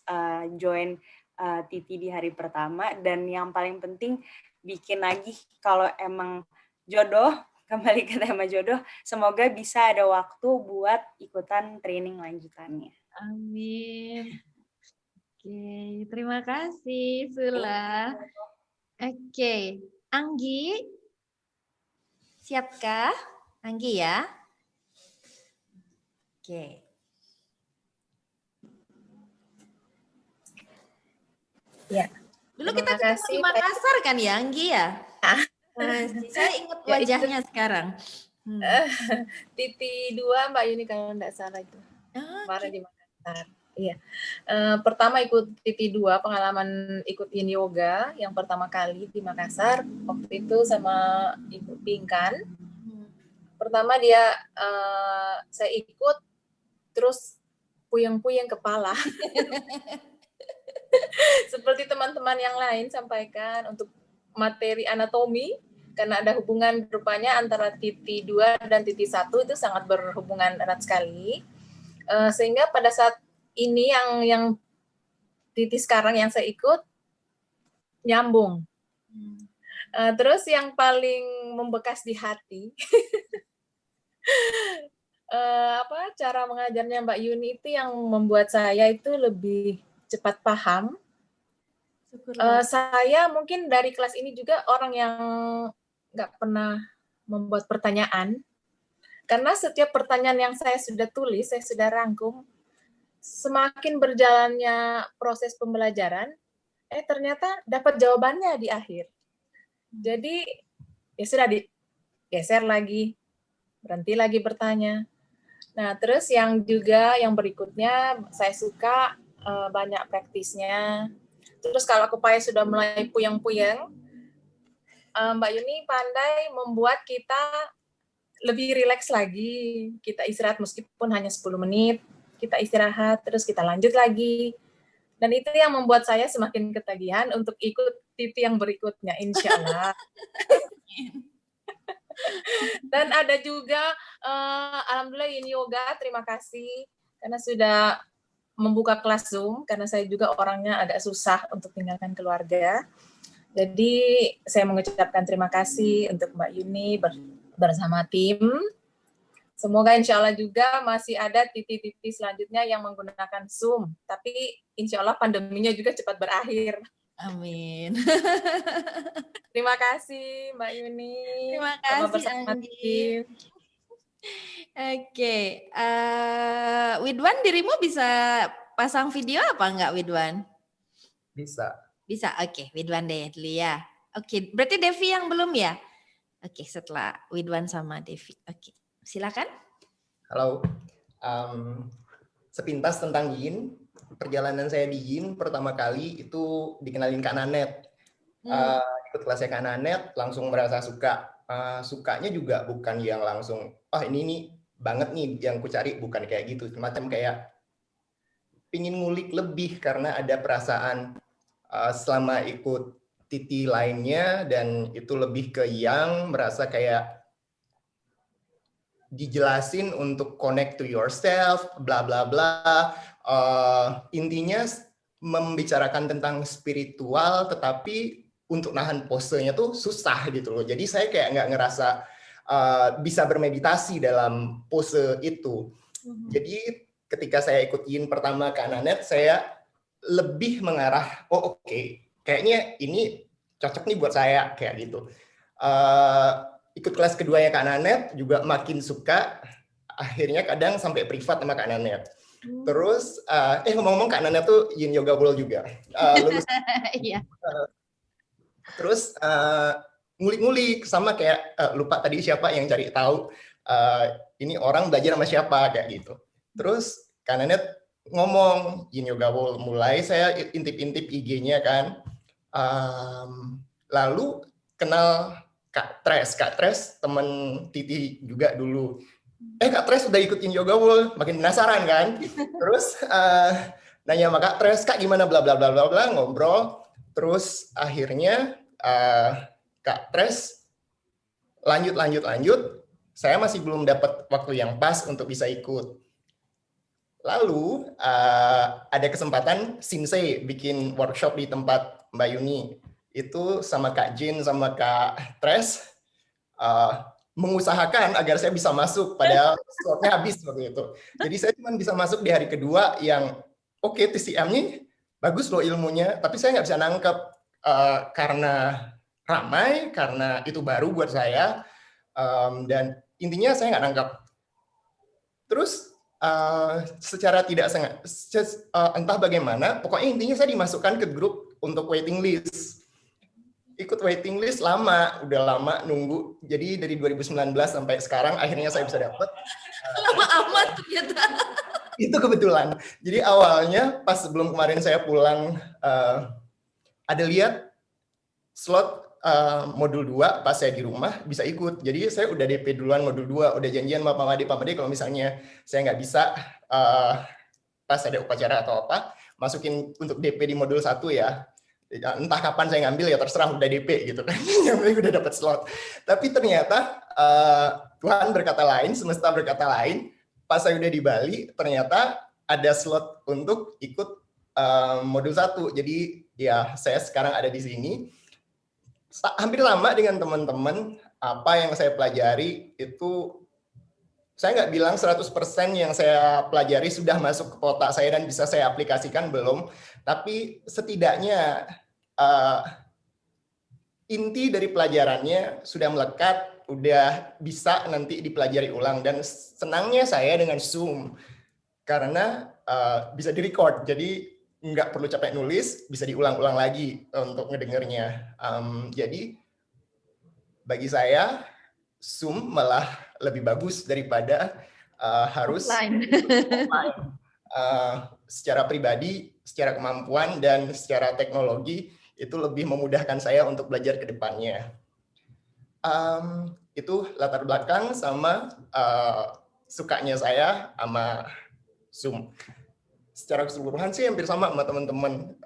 join TT di hari pertama. Dan yang paling penting bikin lagi kalau emang jodoh, kembali ke tema jodoh, semoga bisa ada waktu buat ikutan training lanjutannya. Amin. Oke, terima kasih Sula. Oke, Anggi, siapkah? Anggi ya. Oke. Ya. Dulu kita ketemu di Makassar kan ya, Anggi ya? Saya ingat wajahnya sekarang. Titi 2 Mbak Yuni kalau enggak salah itu. Kemarin di Makassar. Iya. Pertama ikut Titi 2, pengalaman ikut yin yoga yang pertama kali di Makassar. Waktu itu sama Ibu Pinkan. Pertama dia saya ikut terus puyeng-puyeng kepala. Seperti teman-teman yang lain sampaikan untuk materi anatomi, karena ada hubungan rupanya antara Titi 2 dan Titi 1 itu sangat berhubungan erat sekali. Sehingga pada saat ini yang Titi sekarang yang saya ikut nyambung. Terus yang paling membekas di hati cara mengajarnya Mbak Yuni itu yang membuat saya itu lebih cepat paham. Saya mungkin dari kelas ini juga orang yang nggak pernah membuat pertanyaan, karena setiap pertanyaan yang saya sudah tulis, saya sudah rangkum, semakin berjalannya proses pembelajaran, ternyata dapat jawabannya di akhir. Jadi ya sudah digeser lagi, berhenti lagi bertanya. Nah, terus yang berikutnya saya suka banyak praktisnya. Terus kalau kepala sudah mulai puyeng-puyeng, Mbak Yuni pandai membuat kita lebih rileks lagi. Kita istirahat meskipun hanya 10 menit, kita istirahat, terus kita lanjut lagi. Dan itu yang membuat saya semakin ketagihan untuk ikut Titi yang berikutnya, insya Allah. Dan ada juga, alhamdulillah Yin Yoga, terima kasih karena sudah membuka kelas Zoom, karena saya juga orangnya agak susah untuk tinggalkan keluarga. Jadi saya mengucapkan terima kasih untuk Mbak Yuni bersama tim. Semoga insya Allah juga masih ada Titi-Titi selanjutnya yang menggunakan Zoom. Tapi insya Allah pandeminya juga cepat berakhir. Amin. Terima kasih Mbak Yuni. Terima kasih Anggi. Oke, Widwan, dirimu bisa pasang video apa enggak, Widwan? Bisa. Bisa, oke. Widwan deh dulu ya. Oke, berarti Devi yang belum ya? Oke, setelah Widwan sama Devi. Oke, silakan. Halo. Sepintas tentang Yin. Perjalanan saya di Yin pertama kali itu dikenalin Kak Nanet. Ikut kelasnya Kak Nanet, langsung merasa suka. Sukanya juga bukan yang langsung, ini nih banget nih yang ku cari, bukan kayak gitu. Semacam kayak pingin ngulik lebih karena ada perasaan selama ikut Titi lainnya dan itu lebih ke yang merasa kayak dijelasin untuk connect to yourself, bla bla bla. Intinya membicarakan tentang spiritual, tetapi untuk nahan posenya tuh susah gitu loh. Jadi saya kayak nggak ngerasa bisa bermeditasi dalam pose itu. Jadi ketika saya ikut Yin pertama ke Nanet, saya lebih mengarah, kayaknya ini cocok nih buat saya, kayak gitu. Ikut kelas keduanya Kak Nanet juga makin suka, akhirnya kadang sampai privat sama Kak Nanet. Terus, ngomong-ngomong Kak Nanet tuh Yin Yoga World juga. Lulus. Iya. Terus ngulik-ngulik sama kayak lupa tadi siapa yang cari tahu ini orang belajar sama siapa kayak gitu. Terus Kak Nanet ngomong Yin Yoga World, mulai saya intip-intip IG-nya kan. Lalu kenal Kak Tres temen Titi juga dulu. Kak Tres udah ikut Yin Yoga World, makin penasaran kan. Terus nanya sama Kak Tres, Kak gimana bla bla bla bla bla, ngobrol. Terus akhirnya Kak Tres lanjut. Saya masih belum dapat waktu yang pas untuk bisa ikut. Lalu ada kesempatan Shinsei bikin workshop di tempat Mbak Yuni. Itu sama Kak Jin sama Kak Tres. mengusahakan agar saya bisa masuk, padahal slotnya habis waktu itu. Jadi saya cuma bisa masuk di hari kedua yang oke, TCM-nya bagus loh ilmunya, tapi saya nggak bisa nangkep karena ramai, karena itu baru buat saya, dan intinya saya nggak nangkep. Terus secara tidak sengaja, entah bagaimana, pokoknya intinya saya dimasukkan ke grup untuk waiting list. Ikut waiting list lama, udah lama nunggu. Jadi dari 2019 sampai sekarang akhirnya saya bisa dapet. Lama amat ternyata. Itu kebetulan. Jadi awalnya pas sebelum kemarin saya pulang, ada lihat slot modul 2 pas saya di rumah bisa ikut. Jadi saya udah DP duluan modul 2, udah janjian sama Pak Made kalau misalnya saya nggak bisa pas ada upacara atau apa, masukin untuk DP di modul 1 ya. Entah kapan saya ngambil ya terserah, udah DP gitu kan. Yang penting udah dapat slot. Tapi ternyata Tuhan berkata lain, semesta berkata lain. Pas saya udah di Bali, ternyata ada slot untuk ikut modul 1. Jadi ya saya sekarang ada di sini. Hampir sama dengan teman-teman, apa yang saya pelajari itu saya nggak bilang 100% yang saya pelajari sudah masuk ke otak saya dan bisa saya aplikasikan, belum. Tapi setidaknya inti dari pelajarannya sudah melekat, udah bisa nanti dipelajari ulang. Dan senangnya saya dengan Zoom, karena bisa direcord, jadi nggak perlu capek nulis, bisa diulang-ulang lagi untuk ngedengernya. Jadi bagi saya Zoom malah lebih bagus daripada harus offline. Secara pribadi, secara kemampuan, dan secara teknologi itu lebih memudahkan saya untuk belajar ke depannya. Itu latar belakang sama sukanya saya sama Zoom. Secara keseluruhan sih hampir sama teman-teman.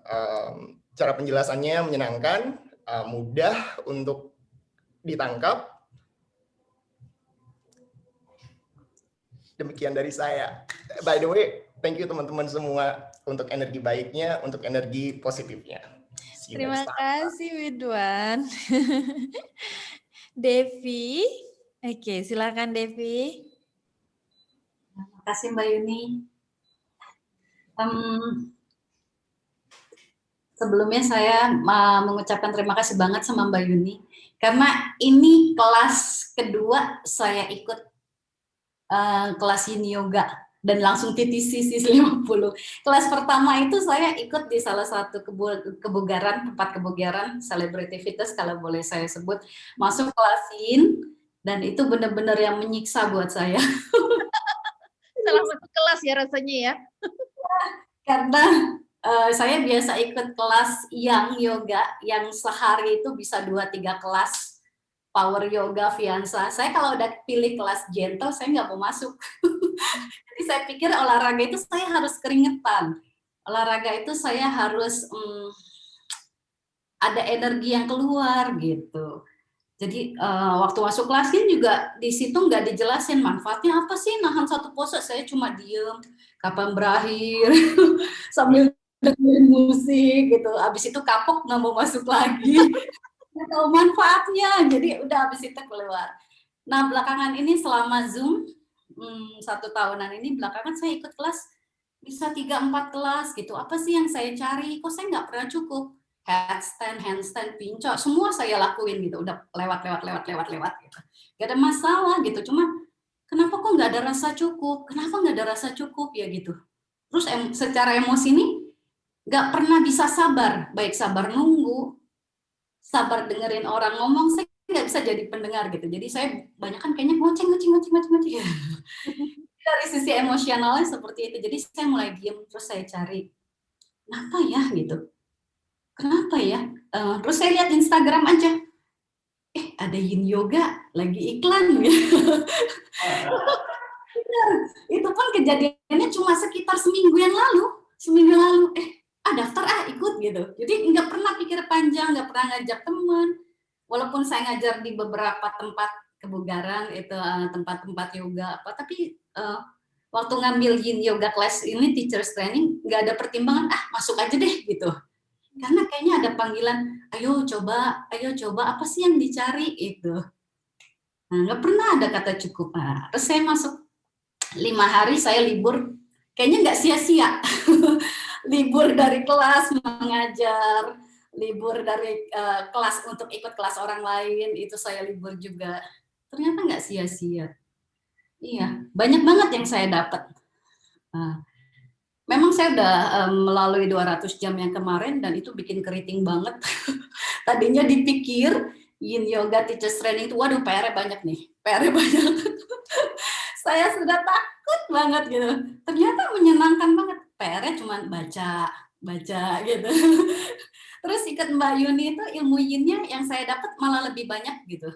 Cara penjelasannya menyenangkan, mudah untuk ditangkap. Demikian dari saya. By the way, thank you teman-teman semua untuk energi baiknya, untuk energi positifnya. Terima kasih Widwan. Devi, oke silakan Devi. Terima kasih Mbak Yuni. Sebelumnya saya mengucapkan terima kasih banget sama Mbak Yuni, karena ini kelas kedua saya ikut kelas Yin Yoga dan langsung TTC 50. Kelas pertama itu saya ikut di salah satu kebugaran, tempat kebugaran, Celebrity Fitness kalau boleh saya sebut, masuk kelas Yin, dan itu benar-benar yang menyiksa buat saya. Salah satu kelas ya rasanya ya. Karena saya biasa ikut kelas yang yoga yang sehari itu bisa 2-3 kelas power yoga Viansa. Saya kalau udah pilih kelas gentle saya nggak mau masuk. Jadi saya pikir olahraga itu saya harus keringetan. Olahraga itu saya harus ada energi yang keluar gitu. Jadi waktu masuk kelas ini juga di situ nggak dijelasin manfaatnya apa sih nahan satu pose. Saya cuma diem, kapan berakhir, sambil dengerin musik gitu. Abis itu kapok nggak mau masuk lagi. Nggak tahu manfaatnya, jadi udah abis itu keluar. Nah belakangan ini selama Zoom 1 tahunan ini belakangan saya ikut kelas bisa 3-4 kelas gitu. Apa sih yang saya cari? Kok saya nggak pernah cukup? Headstand, handstand, pincok, semua saya lakuin gitu. Udah lewat gitu. Gak ada masalah gitu. Cuma kenapa kok nggak ada rasa cukup? Kenapa nggak ada rasa cukup ya gitu? Terus secara emosi nih nggak pernah bisa sabar. Baik sabar nunggu, sabar dengerin orang ngomong. Saya nggak bisa jadi pendengar gitu. Jadi saya banyak kan kayaknya ngoceng. Dari sisi emosionalnya seperti itu. Jadi saya mulai diem terus saya cari kenapa ya gitu. Kenapa ya? Terus saya lihat Instagram aja. Ada Yin Yoga lagi iklan gitu. Itu pun kejadiannya cuma sekitar seminggu yang lalu. Daftar ikut gitu. Jadi nggak pernah pikir panjang, nggak pernah ngajak teman. Walaupun saya ngajar di beberapa tempat kebugaran, itu tempat-tempat yoga apa, tapi waktu ngambil Yin Yoga class ini teachers training nggak ada pertimbangan, masuk aja deh gitu. Karena kayaknya ada panggilan, ayo coba apa sih yang dicari itu. Nggak pernah ada kata cukup. Nah, terus saya masuk 5 hari saya libur, kayaknya nggak sia-sia. Libur dari kelas mengajar, libur dari kelas untuk ikut kelas orang lain, itu saya libur juga. Ternyata nggak sia-sia. Iya, banyak banget yang saya dapat. Nah, memang saya udah melalui 200 jam yang kemarin dan itu bikin keriting banget. Tadinya dipikir Yin Yoga Teachers Training itu, waduh PR-nya banyak nih, PR-nya banyak. Saya sudah takut banget gitu. Ternyata menyenangkan banget. PR-nya cuma baca gitu. Terus ikut Mbak Yuni itu ilmu Yin-nya yang saya dapat malah lebih banyak gitu.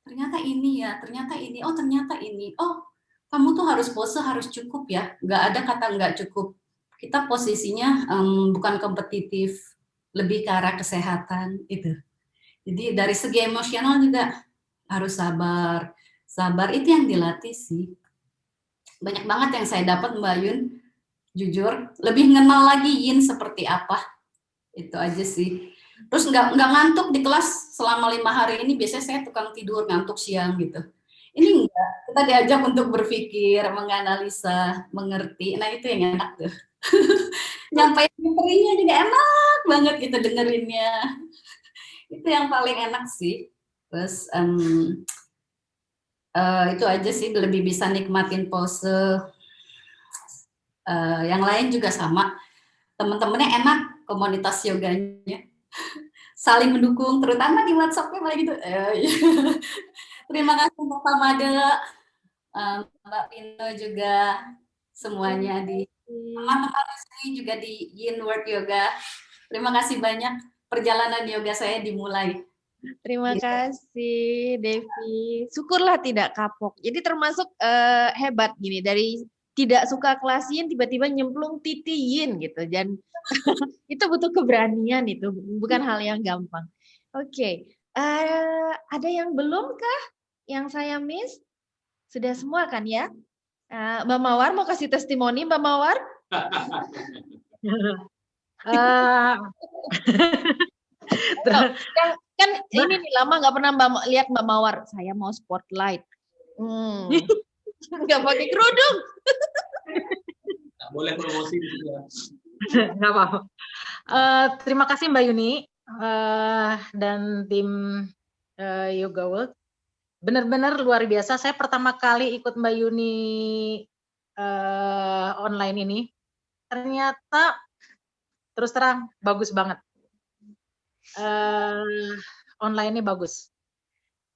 Ternyata ini ya, ternyata ini, oh ternyata ini. Oh, kamu tuh harus pose harus cukup ya. Nggak ada kata nggak cukup. Kita posisinya bukan kompetitif, lebih ke arah kesehatan itu. Jadi dari segi emosional juga harus sabar. Sabar itu yang dilatih sih. Banyak banget yang saya dapat Mbak Yun. Jujur, lebih mengenal lagi Yin seperti apa. Itu aja sih. Terus nggak ngantuk di kelas selama 5 hari ini. Biasanya saya tukang tidur, ngantuk siang gitu. Ini enggak. Kita diajak untuk berpikir, menganalisa, mengerti. Nah itu yang enak tuh. Nyampaikan materinya juga enak banget gitu dengerinnya. Itu yang paling enak sih. Terus itu aja sih, lebih bisa nikmatin pose. Yang lain juga sama. Teman-temannya enak, komunitas yoganya. Saling mendukung, terutama di WhatsApp-nya malah gitu. Terima kasih Mbak Made, Mbak Pino juga, semuanya di teman-teman juga di Yin World Yoga. Terima kasih banyak, perjalanan yoga saya dimulai. Terima kasih Devi. Syukurlah tidak kapok. Jadi termasuk hebat gini, dari tidak suka kelas Yin tiba-tiba nyemplung Titi Yin gitu. Dan itu butuh keberanian, itu bukan hal yang gampang. Oke. Ada yang belum kah? Yang saya miss? Sudah semua kan ya? Mbak Mawar mau kasih testimoni, Mbak Mawar? Kan ini nih lama nggak pernah lihat Mbak Mawar. Saya mau spotlight. Nggak pakai kerudung. Nggak boleh promosi juga. Nggak apa-apa. Terima kasih Mbak Yuni dan tim Yoga World. Benar-benar luar biasa. Saya pertama kali ikut Mbak Yuni online ini. Ternyata terus terang bagus banget. Online-nya bagus.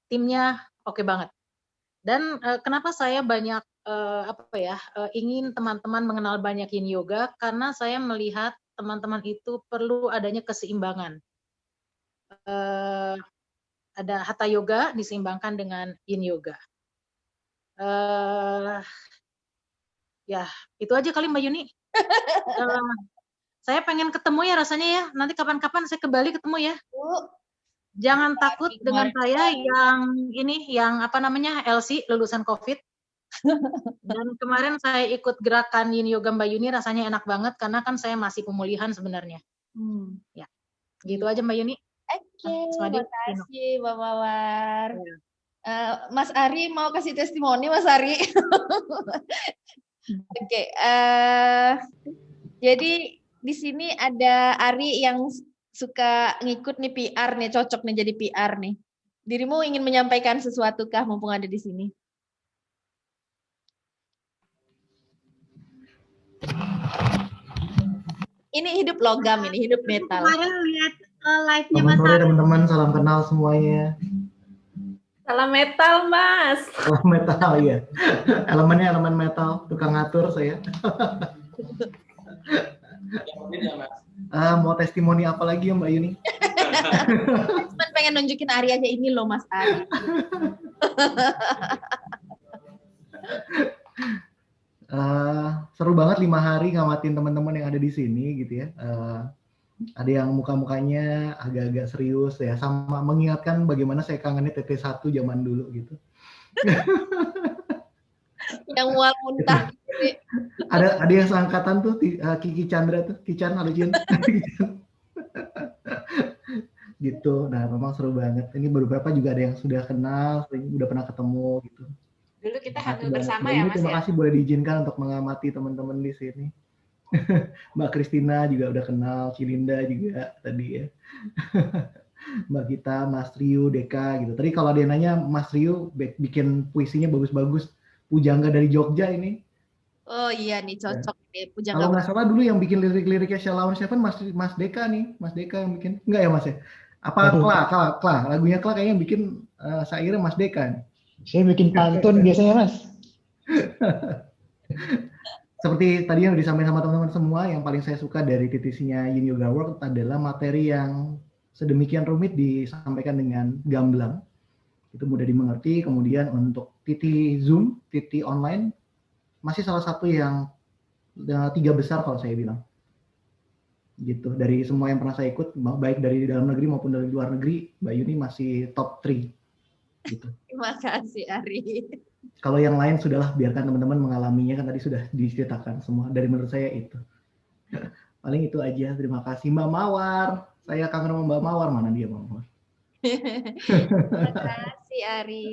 Timnya oke banget. Dan kenapa saya banyak ingin teman-teman mengenal banyak Yin Yoga, karena saya melihat teman-teman itu perlu adanya keseimbangan. Ada Hatha Yoga diseimbangkan dengan Yin Yoga. Ya, itu aja kali Mbak Yuni. Saya pengen ketemu ya rasanya ya. Nanti kapan-kapan saya ke Bali ketemu ya. Jangan takut dengan saya yang ini, yang apa namanya, LC, lulusan COVID. Dan kemarin saya ikut gerakan Yin Yoga Mbak Yuni, rasanya enak banget karena kan saya masih pemulihan sebenarnya. Ya, gitu aja Mbak Yuni. Oke, terima kasih Mbak Mawar. Mas Ari mau kasih testimoni, Mas Ari. Oke, jadi di sini ada Ari yang suka ngikut nih PR nih, cocok nih jadi PR nih. Dirimu ingin menyampaikan sesuatu kah mumpung ada di sini? Ini hidup logam, ini hidup metal. Kemarin lihat live-nya Selamat Mas sore Ari. teman-teman, salam kenal semuanya. Salam metal, Mas. Salam metal ya. Elemennya elemen metal, tukang ngatur saya. Mau testimoni apa lagi ya Mbak Yuni? Cuman pengen nunjukin Ari aja, ini loh Mas Ari. Seru banget 5 hari ngamatin teman-teman yang ada di sini gitu ya. Ada yang muka-mukanya agak-agak serius ya, sama mengingatkan bagaimana saya kangennya TT1 zaman dulu gitu. Yang mual muntah. Ada yang seangkatan tuh, Kiki Chandra tuh, Kican, halo Cin. gitu. Nah, memang seru banget. Ini beberapa juga ada yang sudah kenal, udah pernah ketemu gitu. Dulu kita Terima kasih hamil banget. bersama Mbak ya Yuni, Mas terima ya. kasih boleh diizinkan untuk mengamati teman-teman di sini. Mbak Kristina juga udah kenal, Cilinda juga tadi ya. Mbak Gita, Mas Riu, Deka gitu. Tadi kalau dia nanya Mas Riu bikin puisinya bagus-bagus. Pujangga dari Jogja ini. Oh iya nih cocok nih Pujangga. Kalau nggak salah dulu yang bikin lirik-liriknya Sheila on Seven Mas Deka nih, Mas Deka yang bikin. Enggak ya Mas ya? Apa Kla, lagunya Kla kayaknya yang bikin syairnya Mas Deka nih. Saya bikin pantun biasanya Mas. Seperti tadi yang disampaikan sama teman-teman semua, yang paling saya suka dari TTC-nya Yin Yoga World adalah materi yang sedemikian rumit disampaikan dengan gamblang. Itu mudah dimengerti. Kemudian untuk TT Zoom, TT online, masih salah satu yang 3 besar kalau saya bilang. Gitu. Dari semua yang pernah saya ikut, baik dari dalam negeri maupun dari luar negeri, Mbak Yuni masih top 3. Gitu. Terima kasih Ari. Kalau yang lain sudahlah, biarkan teman-teman mengalaminya, kan tadi sudah diceritakan semua. Dari menurut saya itu. Paling itu aja. Terima kasih Mbak Mawar. Saya kangen sama Mbak Mawar. Mana dia Mbak Mawar? Terima kasih Ari.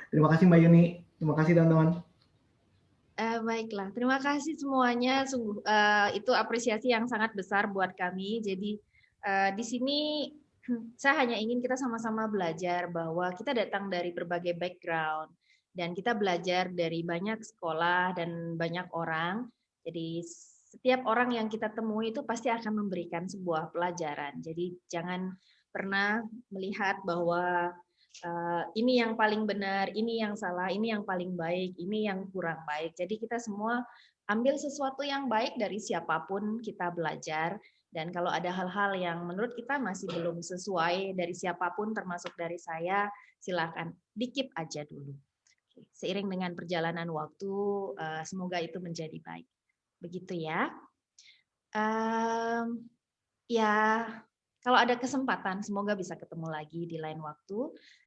Terima kasih Mbak Yuni. Terima kasih teman-teman. Baiklah, terima kasih semuanya. Sungguh itu apresiasi yang sangat besar buat kami. Jadi di sini saya hanya ingin kita sama-sama belajar bahwa kita datang dari berbagai background dan kita belajar dari banyak sekolah dan banyak orang. Jadi setiap orang yang kita temui itu pasti akan memberikan sebuah pelajaran. Jadi jangan pernah melihat bahwa ini yang paling benar, ini yang salah, ini yang paling baik, ini yang kurang baik. Jadi kita semua ambil sesuatu yang baik dari siapapun kita belajar. Dan kalau ada hal-hal yang menurut kita masih belum sesuai dari siapapun, termasuk dari saya, silakan di-keep aja dulu. Seiring dengan perjalanan waktu, semoga itu menjadi baik. Begitu ya. Ya, kalau ada kesempatan, semoga bisa ketemu lagi di lain waktu.